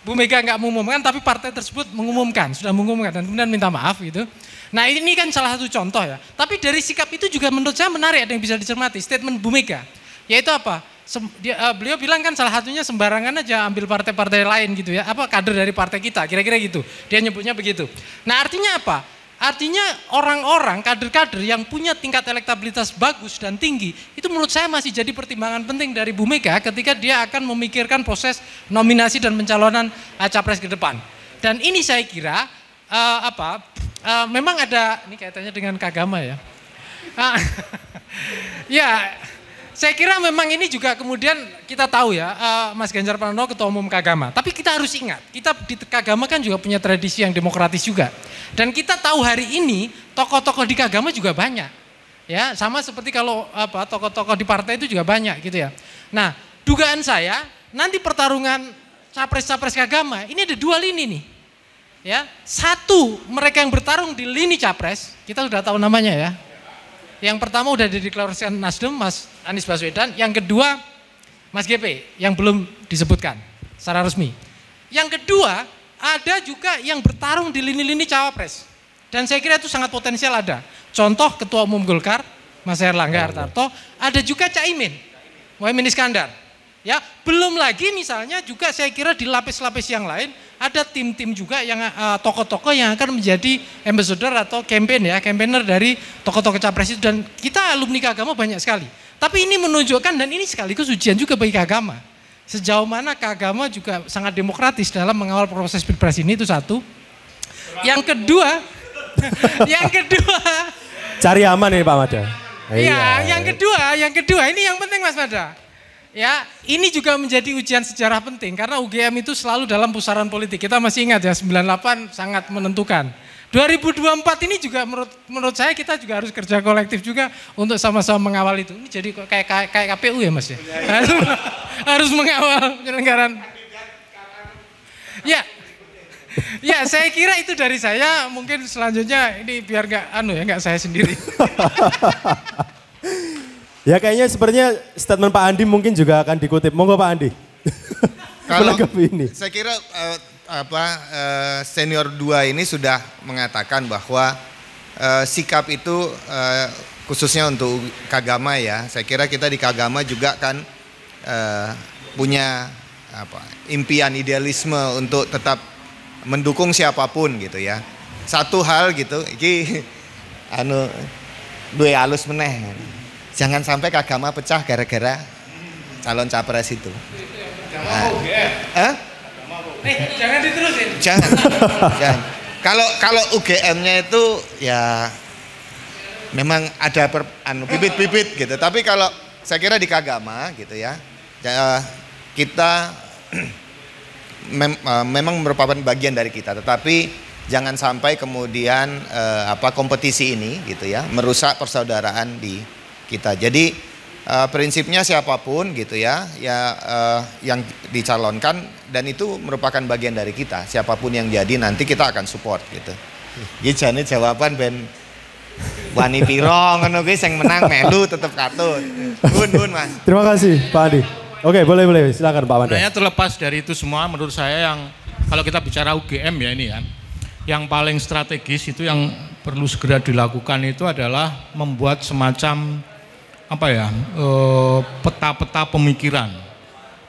Bu Mega nggak mengumumkan tapi partai tersebut sudah mengumumkan dan kemudian minta maaf gitu. Nah ini kan salah satu contoh ya. Tapi dari sikap itu juga menurut saya menarik, ada yang bisa dicermati. Statement Bu Mega Yaitu apa? Beliau bilang kan salah satunya sembarangan aja ambil partai-partai lain gitu ya, apa kader dari partai kita, kira-kira gitu. Dia nyebutnya begitu. Nah artinya apa? Artinya orang-orang, kader-kader yang punya tingkat elektabilitas bagus dan tinggi, itu menurut saya masih jadi pertimbangan penting dari Bu Mega ketika dia akan memikirkan proses nominasi dan pencalonan capres ke depan. Dan ini saya kira memang ada, ini kaitannya dengan keagama ya. Ya, saya kira memang ini juga kemudian kita tahu ya, Mas Ganjar Pranowo Ketua Umum Kagama. Tapi kita harus ingat, kita di Kagama kan juga punya tradisi yang demokratis juga. Dan kita tahu hari ini tokoh-tokoh di Kagama juga banyak. Ya, sama seperti kalau tokoh-tokoh di partai itu juga banyak gitu ya. Nah, dugaan saya nanti pertarungan capres-capres Kagama ini ada dua lini nih. Ya, satu mereka yang bertarung di lini capres, kita sudah tahu namanya ya. Yang pertama udah dideklarasikan Nasdem, Mas Anies Baswedan. Yang kedua, Mas GP, yang belum disebutkan secara resmi. Yang kedua, ada juga yang bertarung di lini-lini cawapres. Dan saya kira itu sangat potensial ada. Contoh Ketua Umum Golkar, Mas Erlangga Hartarto, ada juga Caimin, Muhaimin Iskandar. Ya, belum lagi misalnya juga saya kira di lapis-lapis yang lain ada tim-tim juga yang tokoh-tokoh yang akan menjadi ambassador atau campaigner dari tokoh-tokoh capres itu, dan kita alumni Kagama banyak sekali. Tapi ini menunjukkan dan ini sekaligus ujian juga bagi Kagama. Sejauh mana Kagama juga sangat demokratis dalam mengawal proses pilpres ini, itu satu. Yang kedua, cari aman ini Pak Mada. Iya, yang kedua ini yang penting Mas Mada. Ya, ini juga menjadi ujian sejarah penting karena UGM itu selalu dalam pusaran politik. Kita masih ingat ya, 98 sangat menentukan. 2024 ini juga menurut saya kita juga harus kerja kolektif juga untuk sama-sama mengawal itu. Ini jadi kayak KPU ya Mas ya. Harus mengawal penyelenggaraan. Ya. Ya, saya kira itu dari saya. Mungkin selanjutnya ini biar nggak saya sendiri. Ya kayaknya sepertinya statement Pak Andi mungkin juga akan dikutip. Monggo Pak Andi. Kalau ini. Saya kira senior 2 ini sudah mengatakan bahwa sikap itu khususnya untuk Kagama ya. Saya kira kita di Kagama juga kan punya impian idealisme untuk tetap mendukung siapapun gitu ya. Satu hal gitu, iki duwe halus meneh. Jangan sampai Kagama pecah gara-gara calon capres itu. Jangan diterusin. Jangan. Kalau UGM-nya itu ya memang ada bibit-bibit gitu. Tapi kalau saya kira di Kagama gitu ya, kita memang merupakan bagian dari kita. Tetapi jangan sampai kemudian kompetisi ini gitu ya merusak persaudaraan di kita. Jadi prinsipnya siapapun gitu ya, yang dicalonkan dan itu merupakan bagian dari kita. Siapapun yang jadi nanti kita akan support gitu. Iki jane jawaban ben wani piro ngono kuwi sing menang melu tetep katut. Bun Mas. Terima kasih Pak Andi. Oke, boleh silakan Pak Mada. Sebenarnya terlepas dari itu semua menurut saya yang kalau kita bicara UGM ya ini ya, yang paling strategis itu yang perlu segera dilakukan itu adalah membuat semacam peta-peta pemikiran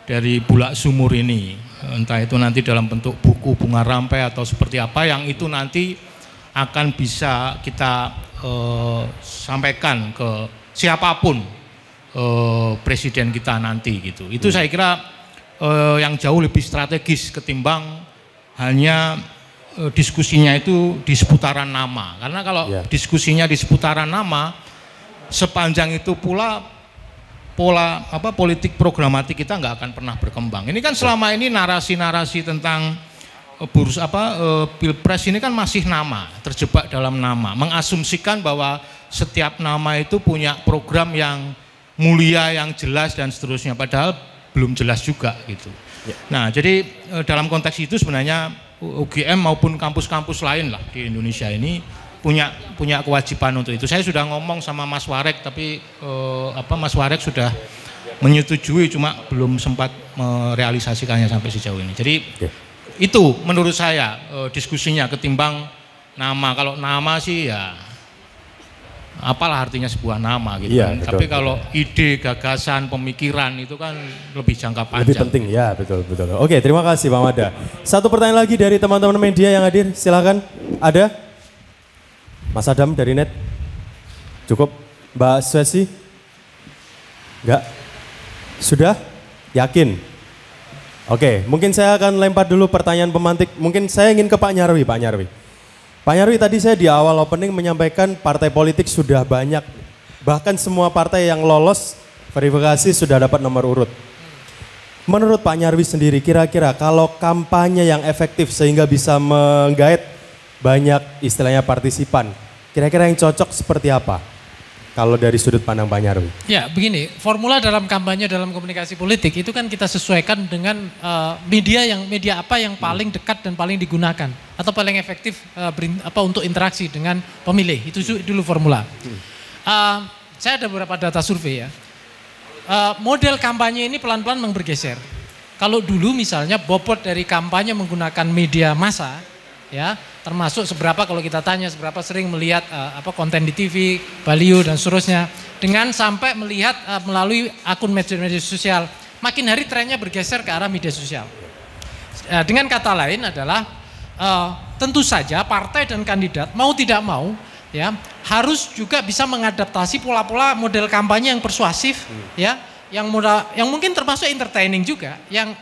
dari Bulak Sumur ini, entah itu nanti dalam bentuk buku bunga rampai atau seperti apa yang itu nanti akan bisa kita sampaikan ke siapapun presiden kita nanti gitu. Itu saya kira yang jauh lebih strategis ketimbang hanya diskusinya itu di seputaran nama, karena kalau diskusinya di seputaran nama sepanjang itu pula pola politik programatik kita nggak akan pernah berkembang. Ini kan selama ini narasi-narasi tentang pilpres ini kan masih nama, terjebak dalam nama, mengasumsikan bahwa setiap nama itu punya program yang mulia, yang jelas dan seterusnya, padahal belum jelas juga gitu. Nah, jadi dalam konteks itu sebenarnya UGM maupun kampus-kampus lain lah di Indonesia ini punya kewajiban untuk itu. Saya sudah ngomong sama Mas Warek, tapi Mas Warek sudah menyetujui, cuma belum sempat merealisasikannya sampai sejauh ini. Jadi itu menurut saya diskusinya ketimbang nama. Kalau nama sih ya apalah artinya sebuah nama gitu Iya, kan. betul, Tapi kalau ide, gagasan, pemikiran itu kan lebih jangka panjang. Lebih penting, ya betul. Oke, terima kasih Pak Mada. Satu pertanyaan lagi dari teman-teman media yang hadir, silakan. Ada? Mas Adam dari Net? Cukup? Mbak Swesi? Enggak? Sudah? Yakin? Oke, mungkin saya akan lempar dulu pertanyaan pemantik. Mungkin saya ingin ke Pak Nyarwi. Pak Nyarwi, tadi saya di awal opening menyampaikan partai politik sudah banyak. Bahkan semua partai yang lolos verifikasi sudah dapat nomor urut. Menurut Pak Nyarwi sendiri, kira-kira kalau kampanye yang efektif sehingga bisa menggait banyak istilahnya partisipan, kira-kira yang cocok seperti apa? Kalau dari sudut pandang Pak Nyarwi. Ya begini, formula dalam kampanye dalam komunikasi politik itu kan kita sesuaikan dengan media apa yang paling dekat dan paling digunakan atau paling efektif untuk interaksi dengan pemilih. Itu dulu formula. Saya ada beberapa data survei ya. Model kampanye ini pelan-pelan memang bergeser. Kalau dulu misalnya bobot dari kampanye menggunakan media massa, ya termasuk seberapa kalau kita tanya seberapa sering melihat konten di TV, baliho dan seterusnya, dengan sampai melihat melalui akun media sosial, makin hari trennya bergeser ke arah media sosial. Dengan kata lain adalah tentu saja partai dan kandidat mau tidak mau ya harus juga bisa mengadaptasi pola-pola model kampanye yang persuasif ya, yang mungkin termasuk entertaining juga, yang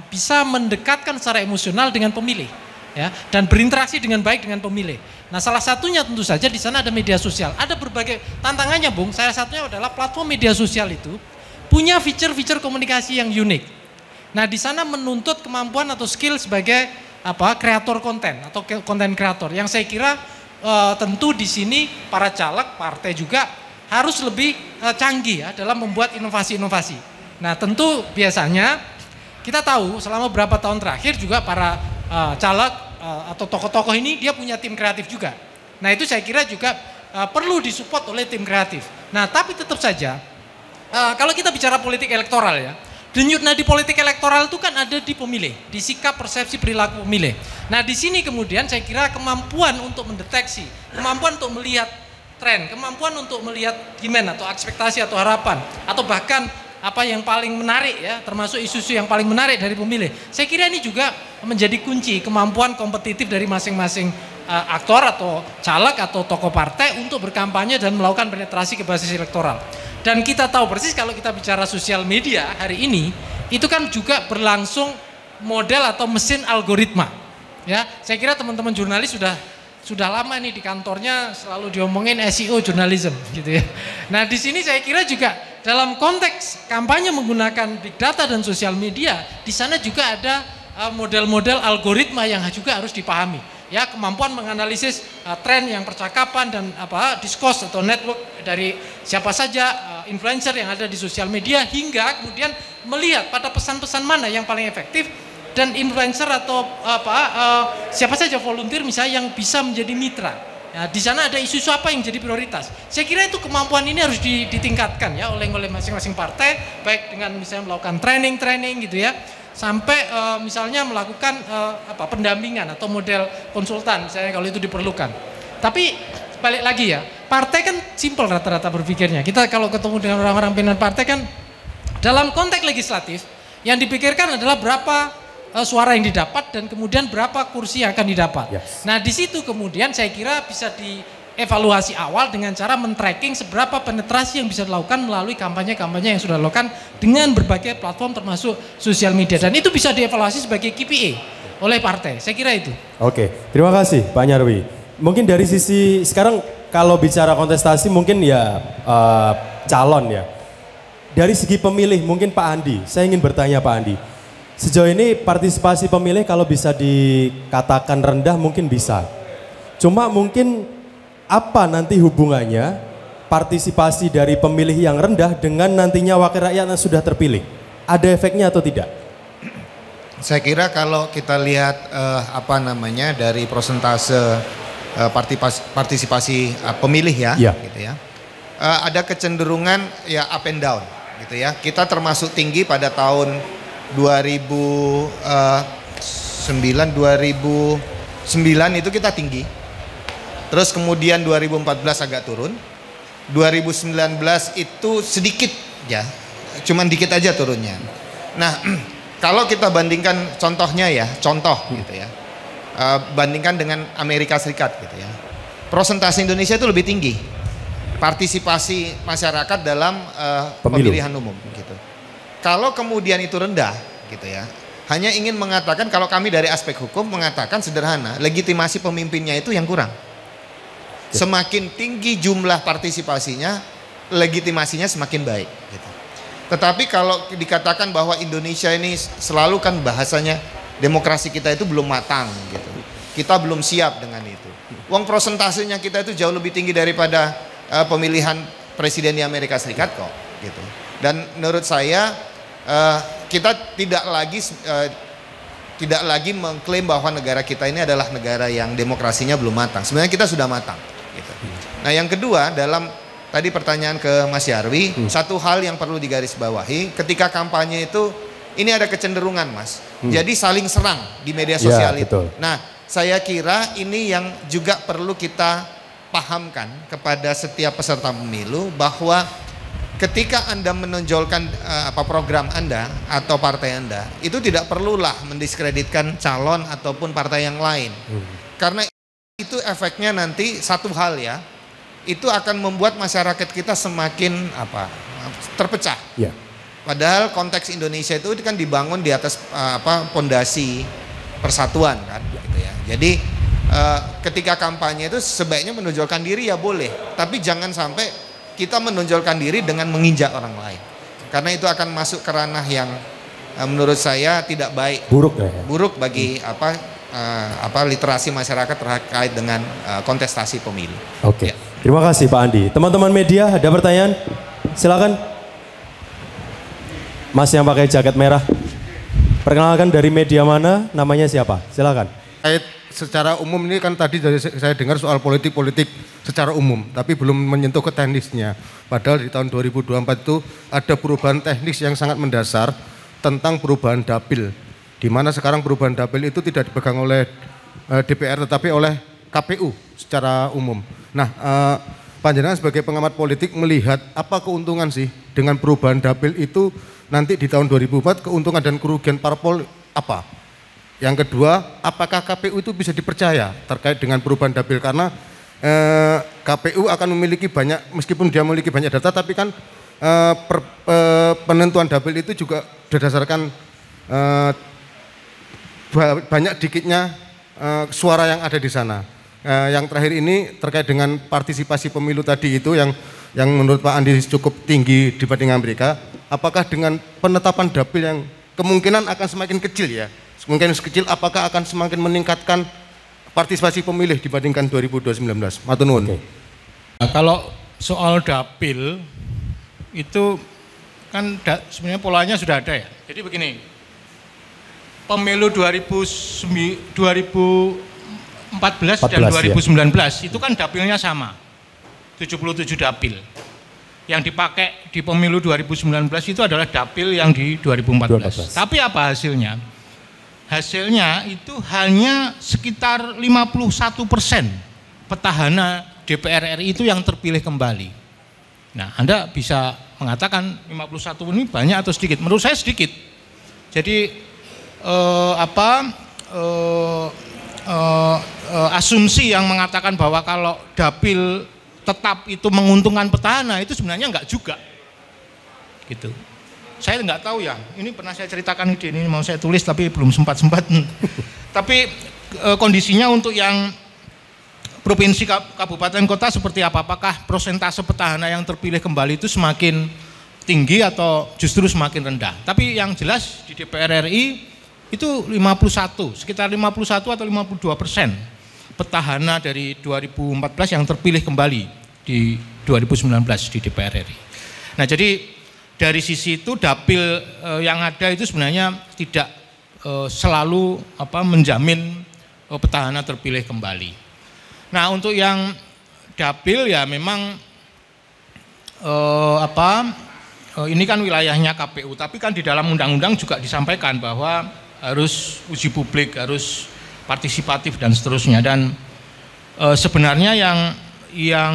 bisa mendekatkan secara emosional dengan pemilih. Ya, dan berinteraksi dengan baik dengan pemilih. Nah, salah satunya tentu saja di sana ada media sosial. Ada berbagai tantangannya, Bung. Salah satunya adalah platform media sosial itu punya fitur-fitur komunikasi yang unik. Nah, di sana menuntut kemampuan atau skill sebagai kreator konten atau konten kreator. Yang saya kira tentu di sini para caleg partai juga harus lebih canggih ya dalam membuat inovasi-inovasi. Nah, tentu biasanya kita tahu selama beberapa tahun terakhir juga para caleg atau tokoh-tokoh ini dia punya tim kreatif juga. Nah itu saya kira juga perlu disupport oleh tim kreatif. Nah tapi tetap saja kalau kita bicara politik elektoral ya, denyut nadi politik elektoral itu kan ada di pemilih, di sikap persepsi perilaku pemilih. Nah di sini kemudian saya kira kemampuan untuk mendeteksi, kemampuan untuk melihat tren, kemampuan untuk melihat demand atau ekspektasi atau harapan, atau bahkan apa yang paling menarik ya, termasuk isu-isu yang paling menarik dari pemilih. Saya kira ini juga menjadi kunci kemampuan kompetitif dari masing-masing aktor atau caleg atau tokoh partai untuk berkampanye dan melakukan penetrasi ke basis elektoral. Dan kita tahu persis kalau kita bicara sosial media hari ini, itu kan juga berlangsung model atau mesin algoritma. Ya, saya kira teman-teman jurnalis sudah lama nih di kantornya selalu diomongin SEO journalism gitu ya. Nah di sini saya kira juga dalam konteks kampanye menggunakan big data dan sosial media, di sana juga ada model-model algoritma yang juga harus dipahami. Ya, kemampuan menganalisis tren yang percakapan dan discourse atau network dari siapa saja influencer yang ada di sosial media, hingga kemudian melihat pada pesan-pesan mana yang paling efektif dan influencer atau siapa saja volunteer misalnya yang bisa menjadi mitra. Ya, di sana ada isu-isu apa yang jadi prioritas. Saya kira itu kemampuan ini harus ditingkatkan ya oleh masing-masing partai, baik dengan misalnya melakukan training gitu ya, sampai misalnya melakukan pendampingan atau model konsultan misalnya kalau itu diperlukan. Tapi balik lagi ya, partai kan simpel rata-rata berpikirnya. Kita kalau ketemu dengan orang-orang pimpinan partai kan dalam konteks legislatif yang dipikirkan adalah berapa suara yang didapat dan kemudian berapa kursi yang akan didapat. Yes. Nah di situ kemudian saya kira bisa dievaluasi awal dengan cara men-tracking seberapa penetrasi yang bisa dilakukan melalui kampanye-kampanye yang sudah dilakukan dengan berbagai platform termasuk sosial media, dan itu bisa dievaluasi sebagai KPI oleh partai. Saya kira itu. Oke, terima kasih Pak Nyarwi. Mungkin dari sisi sekarang kalau bicara kontestasi mungkin ya calon ya. Dari segi pemilih mungkin Pak Andi, saya ingin bertanya Pak Andi. Sejauh ini partisipasi pemilih kalau bisa dikatakan rendah mungkin bisa. Cuma mungkin apa nanti hubungannya partisipasi dari pemilih yang rendah dengan nantinya wakil rakyat yang sudah terpilih? Ada efeknya atau tidak? Saya kira kalau kita lihat dari persentase partisipasi pemilih ya. Gitu ya. Ada kecenderungan ya up and down gitu ya. Kita termasuk tinggi pada tahun 2009 itu kita tinggi. Terus kemudian 2014 agak turun. 2019 itu sedikit ya, cuman dikit aja turunnya. Nah, kalau kita bandingkan contohnya ya, gitu ya, bandingkan dengan Amerika Serikat gitu ya, persentase Indonesia itu lebih tinggi partisipasi masyarakat dalam pemilihan umum gitu. Kalau kemudian itu rendah gitu ya, hanya ingin mengatakan, kalau kami dari aspek hukum mengatakan sederhana, legitimasi pemimpinnya itu yang kurang. Semakin tinggi jumlah partisipasinya, legitimasinya semakin baik gitu. Tetapi kalau dikatakan bahwa Indonesia ini selalu kan bahasanya demokrasi kita itu belum matang gitu, kita belum siap dengan itu. Uang prosentasenya kita itu jauh lebih tinggi daripada pemilihan presiden di Amerika Serikat kok gitu. Dan menurut saya kita tidak lagi mengklaim bahwa negara kita ini adalah negara yang demokrasinya belum matang. Sebenarnya kita sudah matang gitu. Nah, yang kedua, dalam tadi pertanyaan ke Mas Yarwi, satu hal yang perlu digarisbawahi, ketika kampanye itu ini ada kecenderungan, Mas. Jadi saling serang di media sosial itu. Betul. Nah, saya kira ini yang juga perlu kita pahamkan kepada setiap peserta pemilu, bahwa ketika Anda menonjolkan program Anda atau partai Anda, itu tidak perlulah mendiskreditkan calon ataupun partai yang lain. Karena itu efeknya nanti satu hal ya, itu akan membuat masyarakat kita semakin terpecah. Ya. Padahal konteks Indonesia itu kan dibangun di atas pondasi persatuan kan gitu ya. Jadi ketika kampanye itu sebaiknya menonjolkan diri ya boleh, tapi jangan sampai kita menonjolkan diri dengan menginjak orang lain, karena itu akan masuk ke ranah yang menurut saya tidak baik, buruk bagi literasi masyarakat terkait dengan kontestasi pemilu. Oke. Ya. Terima kasih Pak Andi. Teman-teman media ada pertanyaan? Silakan. Mas yang pakai jaket merah. Perkenalkan dari media mana, namanya siapa? Silakan. Secara umum ini kan tadi saya dengar soal politik secara umum, tapi belum menyentuh ke teknisnya. Padahal di tahun 2024 itu ada perubahan teknis yang sangat mendasar tentang perubahan dapil. Di mana sekarang perubahan dapil itu tidak dipegang oleh DPR tetapi oleh KPU secara umum. Nah, panjenengan sebagai pengamat politik melihat apa keuntungan sih dengan perubahan dapil itu nanti di tahun 2004, keuntungan dan kerugian parpol apa? Yang kedua, apakah KPU itu bisa dipercaya terkait dengan perubahan dapil, karena KPU akan memiliki banyak, meskipun dia memiliki banyak data, tapi kan penentuan dapil itu juga berdasarkan banyak dikitnya suara yang ada di sana. Yang terakhir ini terkait dengan partisipasi pemilu tadi itu yang menurut Pak Andi cukup tinggi dibanding Amerika. Apakah dengan penetapan dapil yang kemungkinan akan semakin kecil ya, mungkin kecil, apakah akan semakin meningkatkan partisipasi pemilih dibandingkan 2019? Matur nuwun. Nah, kalau soal dapil itu kan sebenarnya polanya sudah ada ya. Jadi begini, pemilu 2014 dan 2019 itu kan dapilnya sama, 77 dapil. Yang dipakai di pemilu 2019 itu adalah dapil yang di 2014. Tapi apa hasilnya? Hasilnya itu hanya sekitar 51% petahana DPR RI itu yang terpilih kembali. Nah, Anda bisa mengatakan 51 ini banyak atau sedikit? Menurut saya sedikit. Jadi asumsi yang mengatakan bahwa kalau dapil tetap itu menguntungkan petahana itu sebenarnya enggak juga. Gitu. Saya nggak tahu ya, ini pernah saya ceritakan ini mau saya tulis tapi belum sempat. Tapi kondisinya untuk yang provinsi, kabupaten, kota seperti apa? Apakah persentase petahana yang terpilih kembali itu semakin tinggi atau justru semakin rendah? Tapi yang jelas di DPR RI itu sekitar 51 atau 52% petahana dari 2014 yang terpilih kembali di 2019 di DPR RI. Nah, jadi dari sisi itu dapil yang ada itu sebenarnya tidak selalu menjamin petahana terpilih kembali. Nah, untuk yang dapil ya memang ini kan wilayahnya KPU, tapi kan di dalam undang-undang juga disampaikan bahwa harus uji publik, harus partisipatif dan seterusnya. Dan sebenarnya yang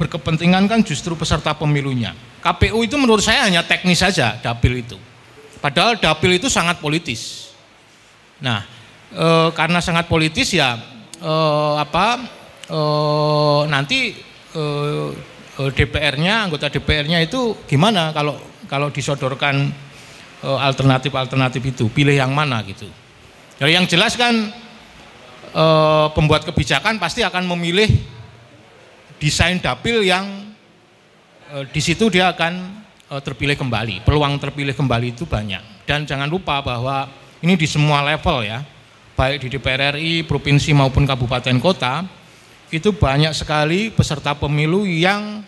berkepentingan kan justru peserta pemilunya. KPU itu menurut saya hanya teknis saja dapil itu. Padahal dapil itu sangat politis. Nah, karena sangat politis ya nanti DPR-nya, anggota DPR-nya itu gimana kalau disodorkan alternatif itu, pilih yang mana gitu. Jadi yang jelas kan pembuat kebijakan pasti akan memilih desain dapil yang di situ dia akan terpilih kembali. Peluang terpilih kembali itu banyak. Dan jangan lupa bahwa ini di semua level ya, baik di DPR RI, provinsi maupun kabupaten kota, itu banyak sekali peserta pemilu yang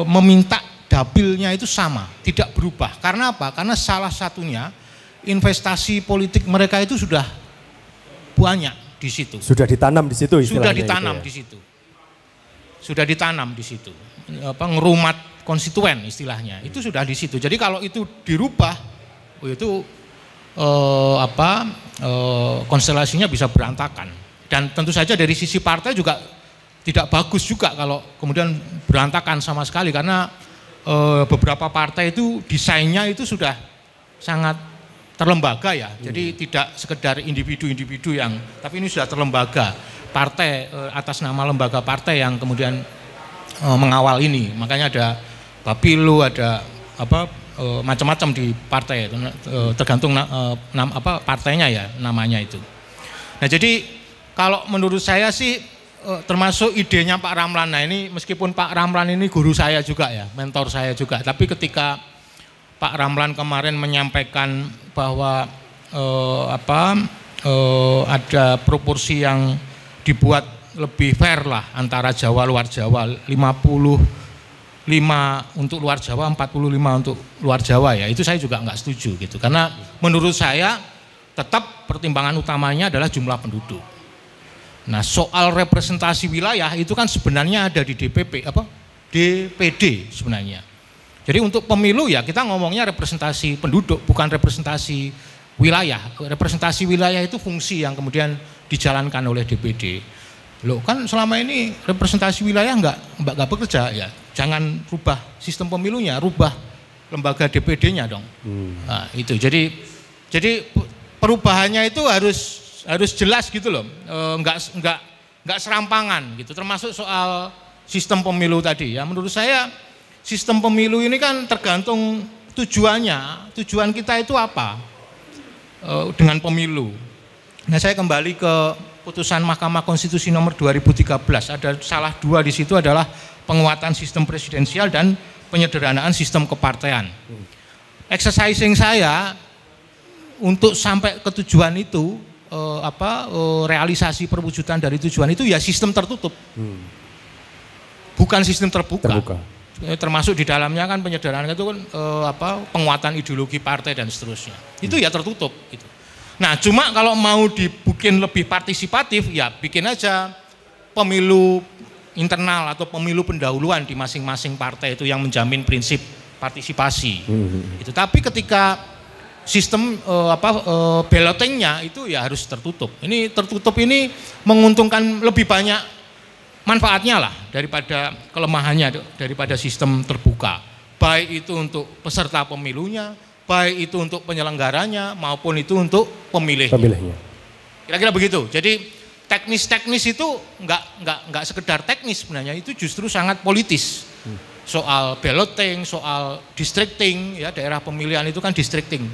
meminta dapilnya itu sama, tidak berubah. Karena apa? Karena salah satunya investasi politik mereka itu sudah banyak di situ. Sudah ditanam di situ istilahnya. Sudah ditanam di situ. Sudah ditanam di situ. Ngerumat konstituen istilahnya. Itu sudah di situ. Jadi kalau itu dirubah, itu konstelasinya bisa berantakan. Dan tentu saja dari sisi partai juga tidak bagus juga kalau kemudian berantakan sama sekali, karena beberapa partai itu desainnya itu sudah sangat terlembaga ya. Jadi tidak sekedar individu-individu yang, tapi ini sudah terlembaga. Partai atas nama lembaga partai yang kemudian mengawal ini. Makanya ada Bapilu, ada macam-macam di partai, tergantung partainya ya namanya itu. Nah jadi kalau menurut saya sih termasuk idenya Pak Ramlan. Nah ini meskipun Pak Ramlan ini guru saya juga ya, mentor saya juga, tapi ketika Pak Ramlan kemarin menyampaikan bahwa ada proporsi yang dibuat lebih fair lah antara Jawa luar Jawa, 55 untuk luar Jawa, 45 untuk luar Jawa ya, itu saya juga nggak setuju gitu, karena menurut saya tetap pertimbangan utamanya adalah jumlah penduduk. Nah soal representasi wilayah itu kan sebenarnya ada di DPD sebenarnya. Jadi untuk pemilu ya kita ngomongnya representasi penduduk, bukan representasi wilayah. Representasi wilayah itu fungsi yang kemudian dijalankan oleh DPD. Loh kan selama ini representasi wilayah nggak bekerja ya. Jangan rubah sistem pemilunya, rubah lembaga DPD-nya dong. Nah, itu. Jadi perubahannya itu harus jelas gitu loh. Nggak serampangan gitu. Termasuk soal sistem pemilu tadi ya. Menurut saya sistem pemilu ini kan tergantung tujuannya. Tujuan kita itu apa dengan pemilu. Nah saya kembali ke putusan Mahkamah Konstitusi nomor 2013. Ada salah dua di situ adalah penguatan sistem presidensial dan penyederhanaan sistem kepartean. Exercising saya untuk sampai ke tujuan itu, realisasi perwujudan dari tujuan itu ya sistem tertutup, bukan sistem terbuka. Termasuk di dalamnya kan penyederhanaan itu kan penguatan ideologi partai dan seterusnya. Itu ya tertutup gitu. Nah, cuma kalau mau dibikin lebih partisipatif ya bikin aja pemilu internal atau pemilu pendahuluan di masing-masing partai itu yang menjamin prinsip partisipasi. Itu tapi ketika sistem ballotingnya itu ya harus tertutup. Ini tertutup ini menguntungkan lebih banyak manfaatnya lah daripada kelemahannya, daripada sistem terbuka. Baik itu untuk peserta pemilunya, baik itu untuk penyelenggaranya, maupun itu untuk pemilihnya. Kira-kira begitu. Jadi teknis-teknis itu nggak sekedar teknis sebenarnya, itu justru sangat politis. Soal balloting, soal districting, ya daerah pemilihan itu kan districting.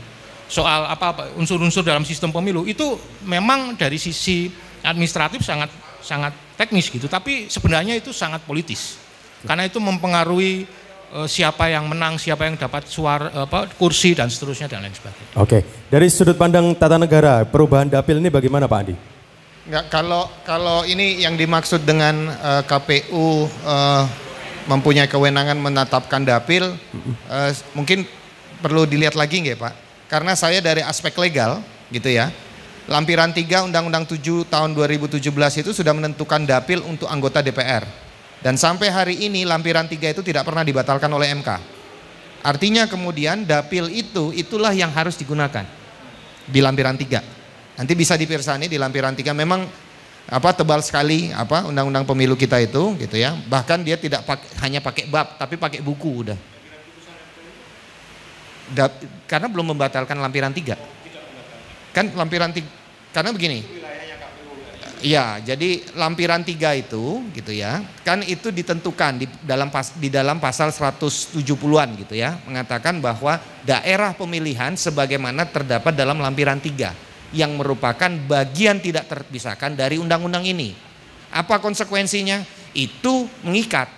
Soal unsur-unsur dalam sistem pemilu itu memang dari sisi administratif sangat teknis gitu, tapi sebenarnya itu sangat politis karena itu mempengaruhi siapa yang menang, siapa yang dapat suara, kursi dan seterusnya dan lain sebagainya. Oke, dari sudut pandang tata negara, perubahan dapil ini bagaimana Pak Andi? Enggak, kalau ini yang dimaksud dengan KPU mempunyai kewenangan menetapkan dapil, mungkin perlu dilihat lagi nggak Pak? Karena saya dari aspek legal gitu ya. Lampiran 3 Undang-Undang 7 tahun 2017 itu sudah menentukan dapil untuk anggota DPR. Dan sampai hari ini lampiran 3 itu tidak pernah dibatalkan oleh MK. Artinya kemudian dapil itulah yang harus digunakan di lampiran 3. Nanti bisa dipirsani di lampiran 3 memang tebal sekali undang-undang pemilu kita itu gitu ya. Bahkan dia tidak hanya pakai bab tapi pakai buku udah. Karena belum membatalkan lampiran 3. Kan lampiran 3 karena begini. Ya, jadi lampiran 3 itu gitu ya. Kan itu ditentukan di dalam pasal 170-an gitu ya, mengatakan bahwa daerah pemilihan sebagaimana terdapat dalam lampiran 3 yang merupakan bagian tidak terpisahkan dari undang-undang ini. Apa konsekuensinya? Itu mengikat.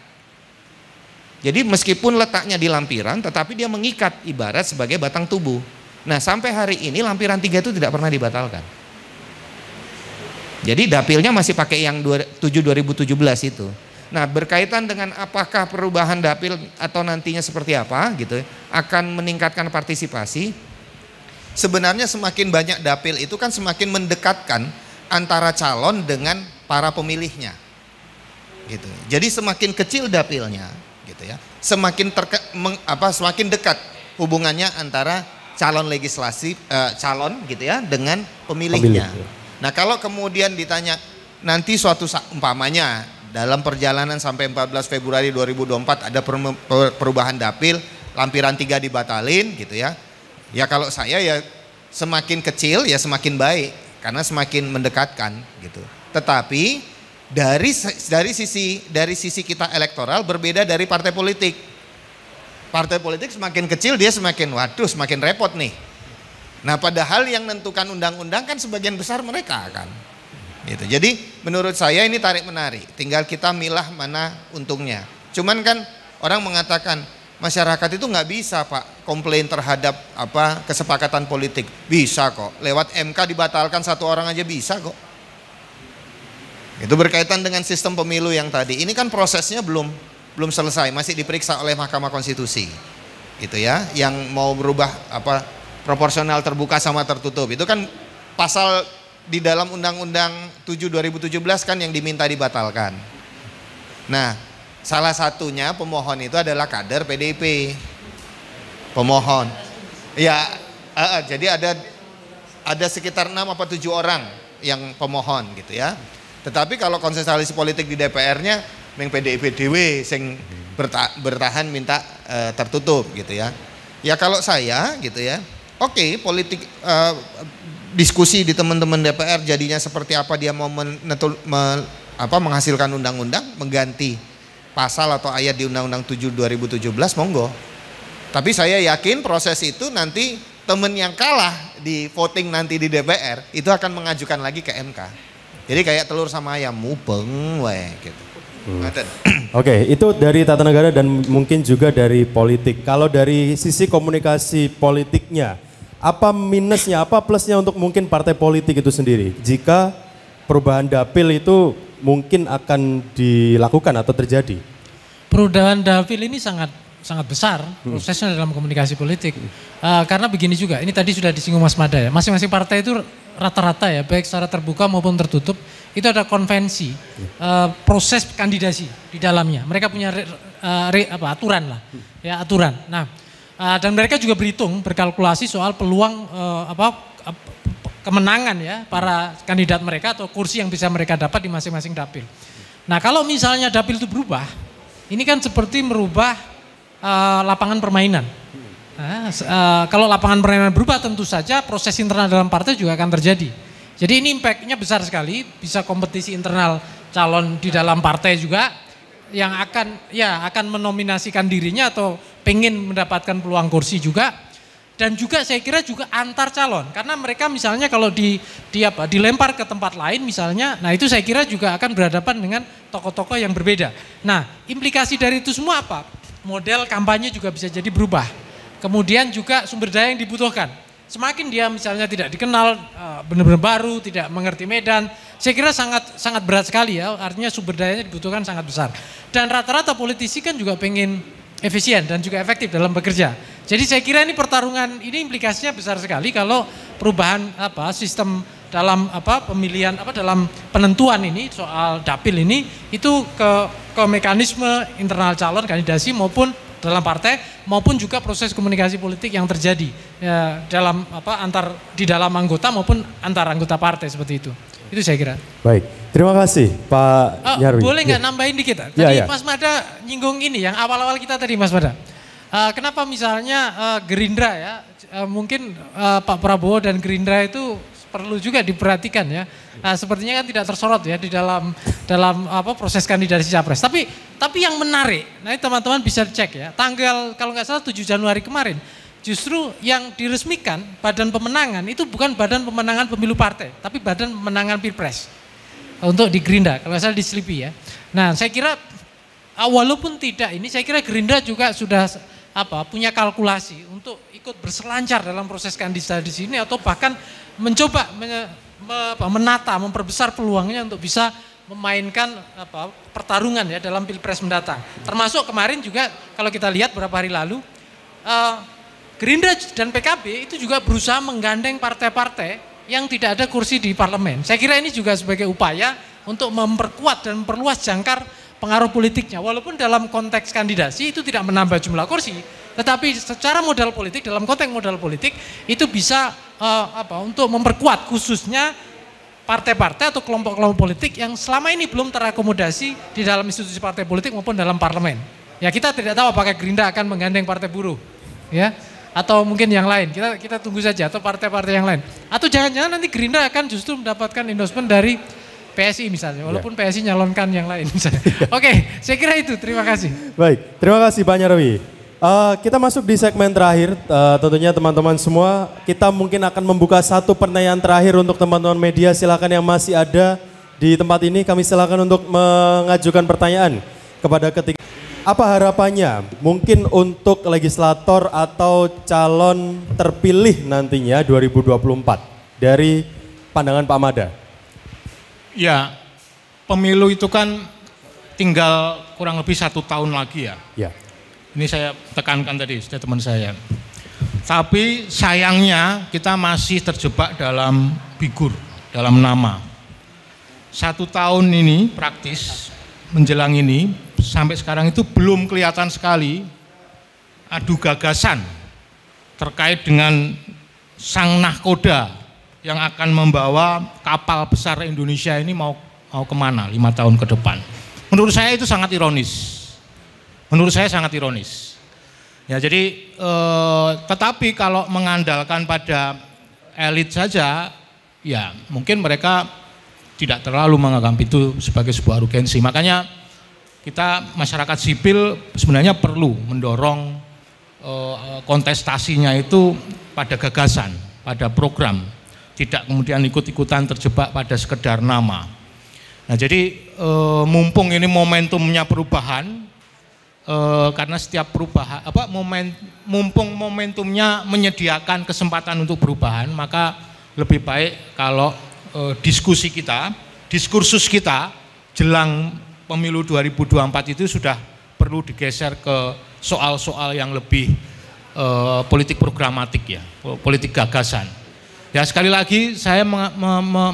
Jadi meskipun letaknya di lampiran, tetapi dia mengikat ibarat sebagai batang tubuh. Nah sampai hari ini lampiran 3 itu tidak pernah dibatalkan. Jadi dapilnya masih pakai yang 2017 itu. Nah berkaitan dengan apakah perubahan dapil atau nantinya seperti apa gitu, akan meningkatkan partisipasi. Sebenarnya semakin banyak dapil itu kan semakin mendekatkan antara calon dengan para pemilihnya, gitu. Jadi semakin kecil dapilnya, gitu ya, semakin dekat hubungannya antara calon legislasi calon, gitu ya, dengan pemilihnya. Nah kalau kemudian ditanya nanti suatu umpamanya dalam perjalanan sampai 14 Februari 2024 ada perubahan dapil, lampiran 3 dibatalin, gitu ya. Ya kalau saya ya semakin kecil ya semakin baik karena semakin mendekatkan gitu. Tetapi dari sisi kita elektoral berbeda dari partai politik. Partai politik semakin kecil dia semakin repot nih. Nah, padahal yang menentukan undang-undang kan sebagian besar mereka kan. Gitu. Jadi menurut saya ini tarik menarik. Tinggal kita milah mana untungnya. Cuman kan orang mengatakan masyarakat itu nggak bisa Pak komplain terhadap kesepakatan politik. Bisa kok, lewat MK dibatalkan 1 orang aja bisa kok. Itu berkaitan dengan sistem pemilu yang tadi. Ini kan prosesnya belum selesai, masih diperiksa oleh Mahkamah Konstitusi. Gitu ya, yang mau berubah proporsional terbuka sama tertutup. Itu kan pasal di dalam Undang-Undang 7 2017 kan yang diminta dibatalkan. Nah, salah satunya pemohon itu adalah kader PDIP. Pemohon. Ya, jadi ada sekitar 6 atau 7 orang yang pemohon gitu ya. Tetapi kalau konsentrasi politik di DPR-nya meng PDIP dhewe sing bertahan minta tertutup gitu ya. Ya kalau saya gitu ya. Oke, politik diskusi di teman-teman DPR jadinya seperti apa, dia mau menghasilkan undang-undang mengganti pasal atau ayat di Undang-Undang 7 2017 monggo. Tapi saya yakin proses itu nanti temen yang kalah di voting nanti di DPR itu akan mengajukan lagi ke MK. Jadi kayak telur sama ayam mubeng wae gitu. Oke, itu dari tata negara dan mungkin juga dari politik. Kalau dari sisi komunikasi politiknya, apa minusnya, apa plusnya untuk mungkin partai politik itu sendiri jika perubahan dapil itu mungkin akan dilakukan atau terjadi? Perubahan dapil ini sangat besar prosesnya dalam komunikasi politik. Karena begini juga, ini tadi sudah disinggung Mas Mada ya, masing-masing partai itu rata-rata ya, baik secara terbuka maupun tertutup, itu ada konvensi, proses kandidasi di dalamnya. Mereka punya aturan lah, ya aturan. Nah, dan mereka juga berkalkulasi soal peluang kemenangan ya para kandidat mereka atau kursi yang bisa mereka dapat di masing-masing dapil. Nah kalau misalnya dapil itu berubah, ini kan seperti merubah lapangan permainan. Nah, kalau lapangan permainan berubah tentu saja proses internal dalam partai juga akan terjadi. Jadi ini impact-nya besar sekali, bisa kompetisi internal calon di dalam partai juga yang akan menominasikan dirinya atau pengen mendapatkan peluang kursi juga. Dan juga saya kira juga antar calon, karena mereka misalnya kalau dilempar ke tempat lain misalnya, nah itu saya kira juga akan berhadapan dengan tokoh-tokoh yang berbeda. Nah implikasi dari itu semua apa? Model kampanye juga bisa jadi berubah. Kemudian juga sumber daya yang dibutuhkan. Semakin dia misalnya tidak dikenal, benar-benar baru, tidak mengerti medan, saya kira sangat berat sekali ya, artinya sumber dayanya dibutuhkan sangat besar. Dan rata-rata politisi kan juga pengen efisien dan juga efektif dalam bekerja. Jadi saya kira ini pertarungan ini implikasinya besar sekali kalau perubahan sistem dalam pemilihan dalam penentuan ini soal dapil ini itu ke mekanisme internal calon kandidasi maupun dalam partai maupun juga proses komunikasi politik yang terjadi ya, dalam di dalam anggota maupun antar anggota partai seperti itu. Itu saya kira. Baik, terima kasih Pak Nyarwi. Boleh nggak nambahin dikit? Tadi Mas Mada nyinggung ini yang awal-awal kita tadi Mas Mada. Kenapa misalnya Gerindra ya, mungkin Pak Prabowo dan Gerindra itu perlu juga diperhatikan ya. Sepertinya kan tidak tersorot ya di dalam proses kandidasi capres. Tapi yang menarik, nah teman-teman bisa cek ya. Tanggal kalau nggak salah 7 Januari kemarin, justru yang diresmikan badan pemenangan itu bukan badan pemenangan pemilu partai, tapi badan pemenangan Pilpres untuk di Gerindra. Kalau nggak salah di Slipi ya. Nah saya kira walaupun tidak ini, saya kira Gerindra juga sudah punya kalkulasi untuk ikut berselancar dalam proses kandidasi di sini atau bahkan mencoba menata, memperbesar peluangnya untuk bisa memainkan pertarungan ya dalam Pilpres mendatang. Termasuk kemarin juga kalau kita lihat beberapa hari lalu Gerindra dan PKB itu juga berusaha menggandeng partai-partai yang tidak ada kursi di parlemen. Saya kira ini juga sebagai upaya untuk memperkuat dan memperluas jangkar pengaruh politiknya, walaupun dalam konteks kandidasi itu tidak menambah jumlah kursi, tetapi secara modal politik, dalam konteks modal politik itu bisa untuk memperkuat khususnya partai-partai atau kelompok-kelompok politik yang selama ini belum terakomodasi di dalam institusi partai politik maupun dalam parlemen. Ya kita tidak tahu apakah Gerindra akan menggandeng partai buruh, ya, atau mungkin yang lain. Kita tunggu saja, atau partai-partai yang lain. Atau jangan-jangan nanti Gerindra akan justru mendapatkan endorsement dari PSI misalnya, walaupun PSI nyalonkan yang lain misalnya. Oke, saya kira itu. Terima kasih. Baik, terima kasih Pak Nyarwi. Kita masuk di segmen terakhir, tentunya teman-teman semua, kita mungkin akan membuka satu pertanyaan terakhir untuk teman-teman media, silakan yang masih ada di tempat ini, kami silakan untuk mengajukan pertanyaan kepada ketiga. Apa harapannya mungkin untuk legislator atau calon terpilih nantinya 2024 dari pandangan Pak Mada? Ya, pemilu itu kan tinggal kurang lebih 1 tahun lagi ya. Ya. Ini saya tekankan tadi statement saya. Tapi sayangnya kita masih terjebak dalam figur, dalam nama. 1 tahun ini praktis menjelang ini sampai sekarang itu belum kelihatan sekali adu gagasan terkait dengan sang nahkoda yang akan membawa kapal besar Indonesia ini mau kemana 5 tahun ke depan. Menurut saya itu sangat ironis. Menurut saya sangat ironis. Ya jadi tetapi kalau mengandalkan pada elit saja, ya mungkin mereka tidak terlalu menganggap itu sebagai sebuah urgensi. Makanya kita masyarakat sipil sebenarnya perlu mendorong kontestasinya itu pada gagasan, pada program. Tidak kemudian ikut-ikutan terjebak pada sekedar nama. Nah jadi mumpung ini momentumnya perubahan, karena setiap perubahan, mumpung momentumnya menyediakan kesempatan untuk perubahan, maka lebih baik kalau diskursus kita jelang pemilu 2024 itu sudah perlu digeser ke soal-soal yang lebih politik programatik ya, politik gagasan. Ya sekali lagi saya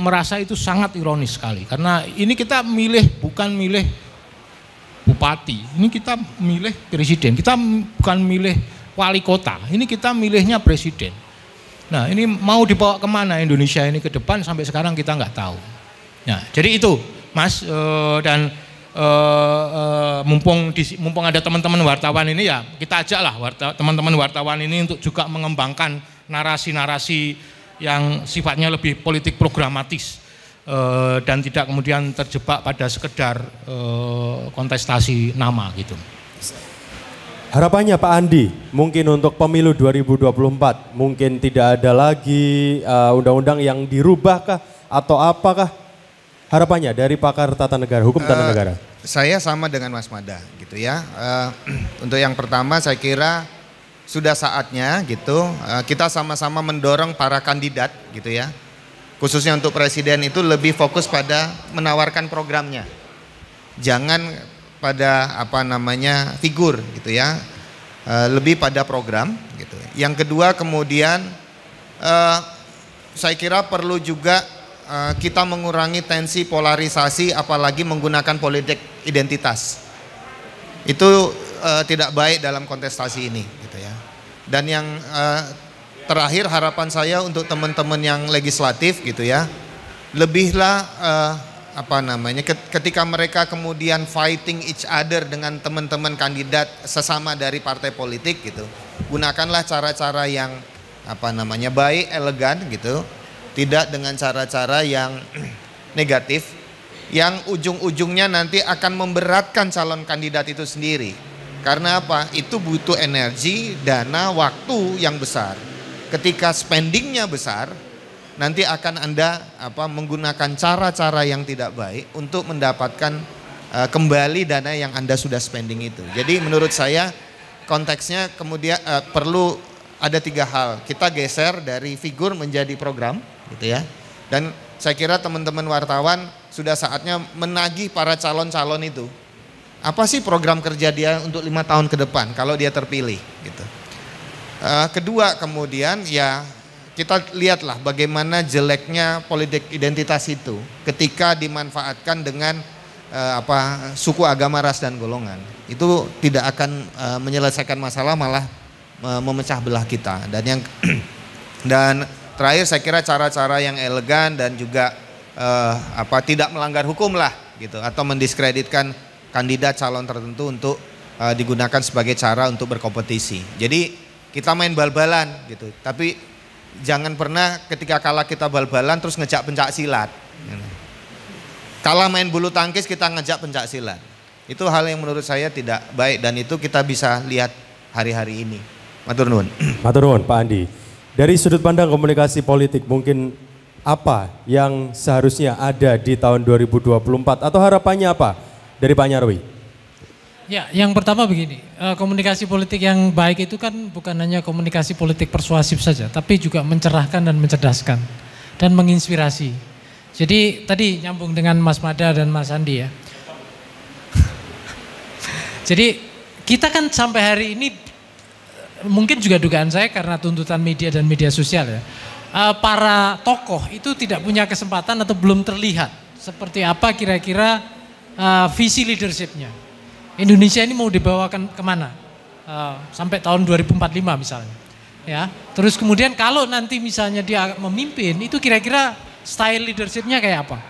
merasa itu sangat ironis sekali karena ini kita bukan milih bupati, ini kita milih presiden, kita bukan milih wali kota, ini kita milihnya presiden. Nah ini mau dibawa kemana Indonesia ini ke depan sampai sekarang kita nggak tahu. Nah jadi itu Mas dan mumpung ada teman-teman wartawan ini ya kita ajaklah teman-teman wartawan ini untuk juga mengembangkan narasi-narasi yang sifatnya lebih politik programatis dan tidak kemudian terjebak pada sekedar kontestasi nama gitu. Harapannya Pak Andi, mungkin untuk pemilu 2024, mungkin tidak ada lagi undang-undang yang dirubahkah atau apakah harapannya dari pakar tata negara, hukum tata negara? Saya sama dengan Mas Mada gitu ya. Untuk yang pertama saya kira sudah saatnya gitu kita sama-sama mendorong para kandidat gitu ya. Khususnya untuk presiden itu lebih fokus pada menawarkan programnya. Jangan pada figur gitu ya. Lebih pada program gitu. Yang kedua kemudian saya kira perlu juga kita mengurangi tensi polarisasi apalagi menggunakan politik identitas. Itu tidak baik dalam kontestasi ini gitu ya. Dan yang terakhir harapan saya untuk teman-teman yang legislatif gitu ya. lebihlah ketika mereka kemudian fighting each other dengan teman-teman kandidat sesama dari partai politik gitu, gunakanlah cara-cara yang baik, elegan gitu, tidak dengan cara-cara yang negatif, yang ujung-ujungnya nanti akan memberatkan calon kandidat itu sendiri. Karena apa? Itu butuh energi, dana, waktu yang besar. Ketika spendingnya besar, nanti akan Anda menggunakan cara-cara yang tidak baik untuk mendapatkan kembali dana yang Anda sudah spending itu. Jadi menurut saya konteksnya kemudian perlu ada 3 hal. Kita geser dari figur menjadi program gitu ya. Dan saya kira teman-teman wartawan sudah saatnya menagih para calon-calon itu. Apa sih program kerja dia untuk 5 tahun ke depan kalau dia terpilih gitu. Kedua kemudian ya kita lihatlah bagaimana jeleknya politik identitas itu ketika dimanfaatkan dengan suku, agama, ras dan golongan. Itu tidak akan menyelesaikan masalah, malah memecah belah kita. Dan terakhir saya kira cara-cara yang elegan dan juga tidak melanggar hukum lah gitu, atau mendiskreditkan kandidat calon tertentu untuk digunakan sebagai cara untuk berkompetisi. Jadi kita main bal-balan gitu, tapi jangan pernah ketika kalah kita bal-balan terus ngejak pencak silat. Kalah main bulu tangkis kita ngejak pencak silat. Itu hal yang menurut saya tidak baik dan itu kita bisa lihat hari-hari ini. Matur nuwun. Matur nuwun Pak Andi. Dari sudut pandang komunikasi politik mungkin apa yang seharusnya ada di tahun 2024 atau harapannya apa dari Pak Nyarwi? Ya, yang pertama begini, komunikasi politik yang baik itu kan bukan hanya komunikasi politik persuasif saja, tapi juga mencerahkan dan mencerdaskan dan menginspirasi. Jadi tadi nyambung dengan Mas Mada dan Mas Andi ya. Jadi kita kan sampai hari ini, mungkin juga dugaan saya karena tuntutan media dan media sosial ya, para tokoh itu tidak punya kesempatan atau belum terlihat seperti apa kira-kira visi leadershipnya. Indonesia ini mau dibawakan kemana? Sampai tahun 2045 misalnya. Ya, terus kemudian kalau nanti misalnya dia memimpin, itu kira-kira style leadershipnya kayak apa?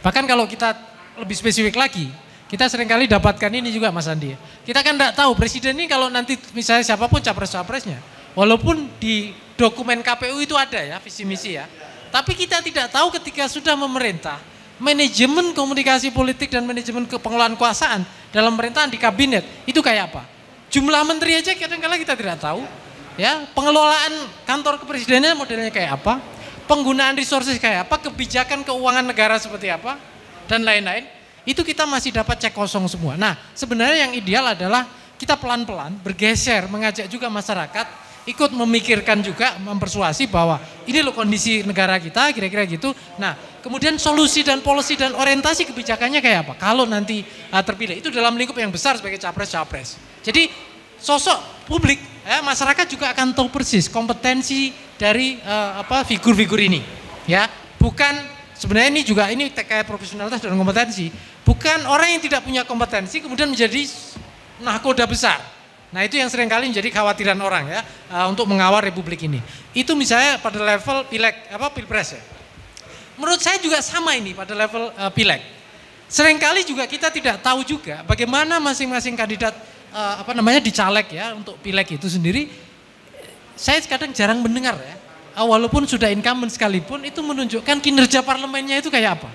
Bahkan kalau kita lebih spesifik lagi, kita seringkali dapatkan ini juga Mas Andi. Kita kan tidak tahu presiden ini kalau nanti misalnya siapapun capres-capresnya, walaupun di dokumen KPU itu ada ya visi misi ya, tapi kita tidak tahu ketika sudah memerintah, manajemen komunikasi politik dan manajemen pengelolaan kekuasaan dalam pemerintahan di kabinet itu kayak apa? Jumlah menteri aja kadang-kadang kita tidak tahu. Ya, pengelolaan kantor kepresidenan modelnya kayak apa? Penggunaan resources kayak apa? Kebijakan keuangan negara seperti apa? Dan lain-lain. Itu kita masih dapat cek kosong semua. Nah, sebenarnya yang ideal adalah kita pelan-pelan bergeser, mengajak juga masyarakat ikut memikirkan juga, mempersuasi bahwa ini loh kondisi negara kita, kira-kira gitu. Nah, kemudian solusi dan policy dan orientasi kebijakannya kayak apa? Kalau nanti terpilih, itu dalam lingkup yang besar sebagai capres-capres. Jadi sosok publik, ya, masyarakat juga akan tahu persis kompetensi dari figur-figur ini. Ya, bukan sebenarnya ini juga ini terkait profesionalitas dan kompetensi. Bukan orang yang tidak punya kompetensi kemudian menjadi nahkoda besar. Nah itu yang seringkali menjadi khawatiran orang ya untuk mengawal republik ini. Itu misalnya pada level pilpres ya. Menurut saya juga sama ini pada level pileg. Seringkali juga kita tidak tahu juga bagaimana masing-masing kandidat di caleg ya untuk pileg itu sendiri. Saya kadang jarang mendengar ya. Walaupun sudah incumbent sekalipun itu menunjukkan kinerja parlemennya itu kayak apa.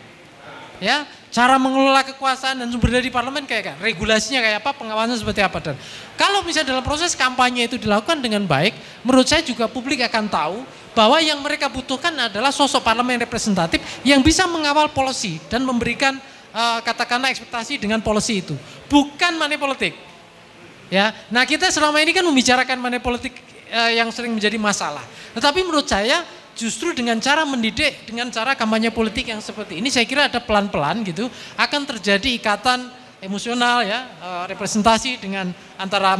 Ya, cara mengelola kekuasaan dan sumber daya di parlemen kayak apa, regulasinya kayak apa, pengawasan seperti apa. Dan kalau misalnya dalam proses kampanye itu dilakukan dengan baik, menurut saya juga publik akan tahu bahwa yang mereka butuhkan adalah sosok parlemen representatif yang bisa mengawal policy dan memberikan katakanlah ekspektasi dengan policy itu, bukan money politik. Ya, nah kita selama ini kan membicarakan money politik yang sering menjadi masalah. Tetapi menurut saya justru dengan cara mendidik, dengan cara kampanye politik yang seperti ini, saya kira ada pelan-pelan gitu akan terjadi ikatan emosional ya, representasi dengan antara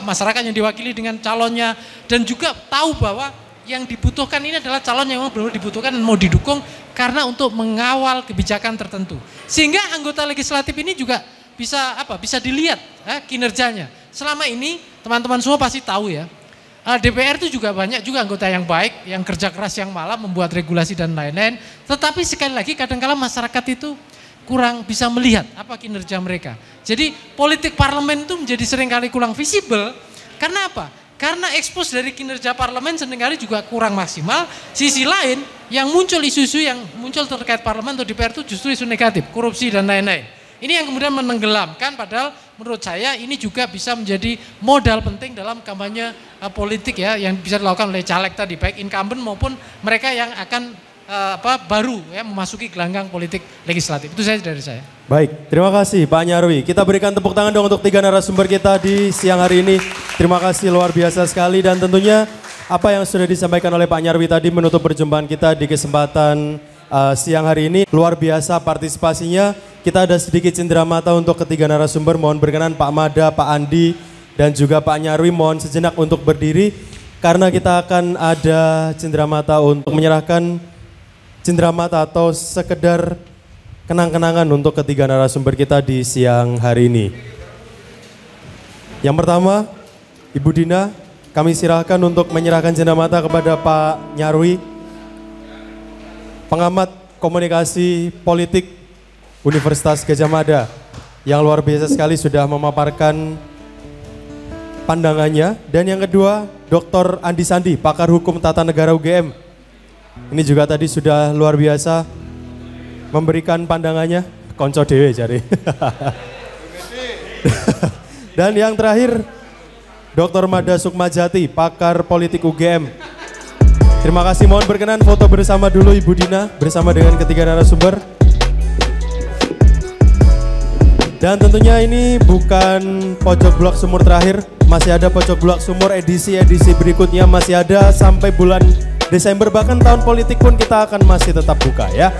masyarakat yang diwakili dengan calonnya, dan juga tahu bahwa yang dibutuhkan ini adalah calon yang memang benar-benar dibutuhkan dan mau didukung karena untuk mengawal kebijakan tertentu. Sehingga anggota legislatif ini juga bisa dilihat kinerjanya. Selama ini teman-teman semua pasti tahu ya. DPR itu juga banyak juga anggota yang baik, yang kerja keras, yang malah membuat regulasi dan lain-lain. Tetapi sekali lagi kadang-kala masyarakat itu kurang bisa melihat apa kinerja mereka. Jadi politik parlemen itu menjadi seringkali kurang visible. Karena apa? Karena ekspos dari kinerja parlemen seringkali juga kurang maksimal. Sisi lain yang muncul isu-isu yang muncul terkait parlemen atau DPR itu justru isu negatif, korupsi dan lain-lain. Ini yang kemudian menenggelamkan, padahal menurut saya ini juga bisa menjadi modal penting dalam kampanye politik ya, yang bisa dilakukan oleh caleg tadi, baik incumbent maupun mereka yang akan baru ya memasuki gelanggang politik legislatif. Itu saja dari saya. Baik, terima kasih Pak Nyarwi. Kita berikan tepuk tangan dong untuk 3 narasumber kita di siang hari ini. Terima kasih luar biasa sekali, dan tentunya apa yang sudah disampaikan oleh Pak Nyarwi tadi menutup perjumpaan kita di kesempatan siang hari ini. Luar biasa partisipasinya. Kita ada sedikit cenderamata untuk ketiga narasumber. Mohon berkenan Pak Mada, Pak Andi, dan juga Pak Nyarwi mohon sejenak untuk berdiri. Karena kita akan ada cenderamata untuk menyerahkan cenderamata atau sekedar kenang-kenangan untuk ketiga narasumber kita di siang hari ini. Yang pertama, Ibu Dina, kami silakan untuk menyerahkan cenderamata kepada Pak Nyarwi, pengamat komunikasi politik Universitas Gadjah Mada, yang luar biasa sekali sudah memaparkan pandangannya. Dan yang kedua, Dr. Andi Sandi, pakar hukum tata negara UGM. Ini juga tadi sudah luar biasa memberikan pandangannya, konco dewe jari. Dan yang terakhir, Dr. Mada Sukmajati, pakar politik UGM. Terima kasih, mohon berkenan foto bersama dulu Ibu Dina bersama dengan ketiga narasumber. Dan tentunya ini bukan pojok blok sumur terakhir, masih ada pojok blok sumur edisi berikutnya, masih ada sampai bulan Desember, bahkan tahun politik pun kita akan masih tetap buka ya.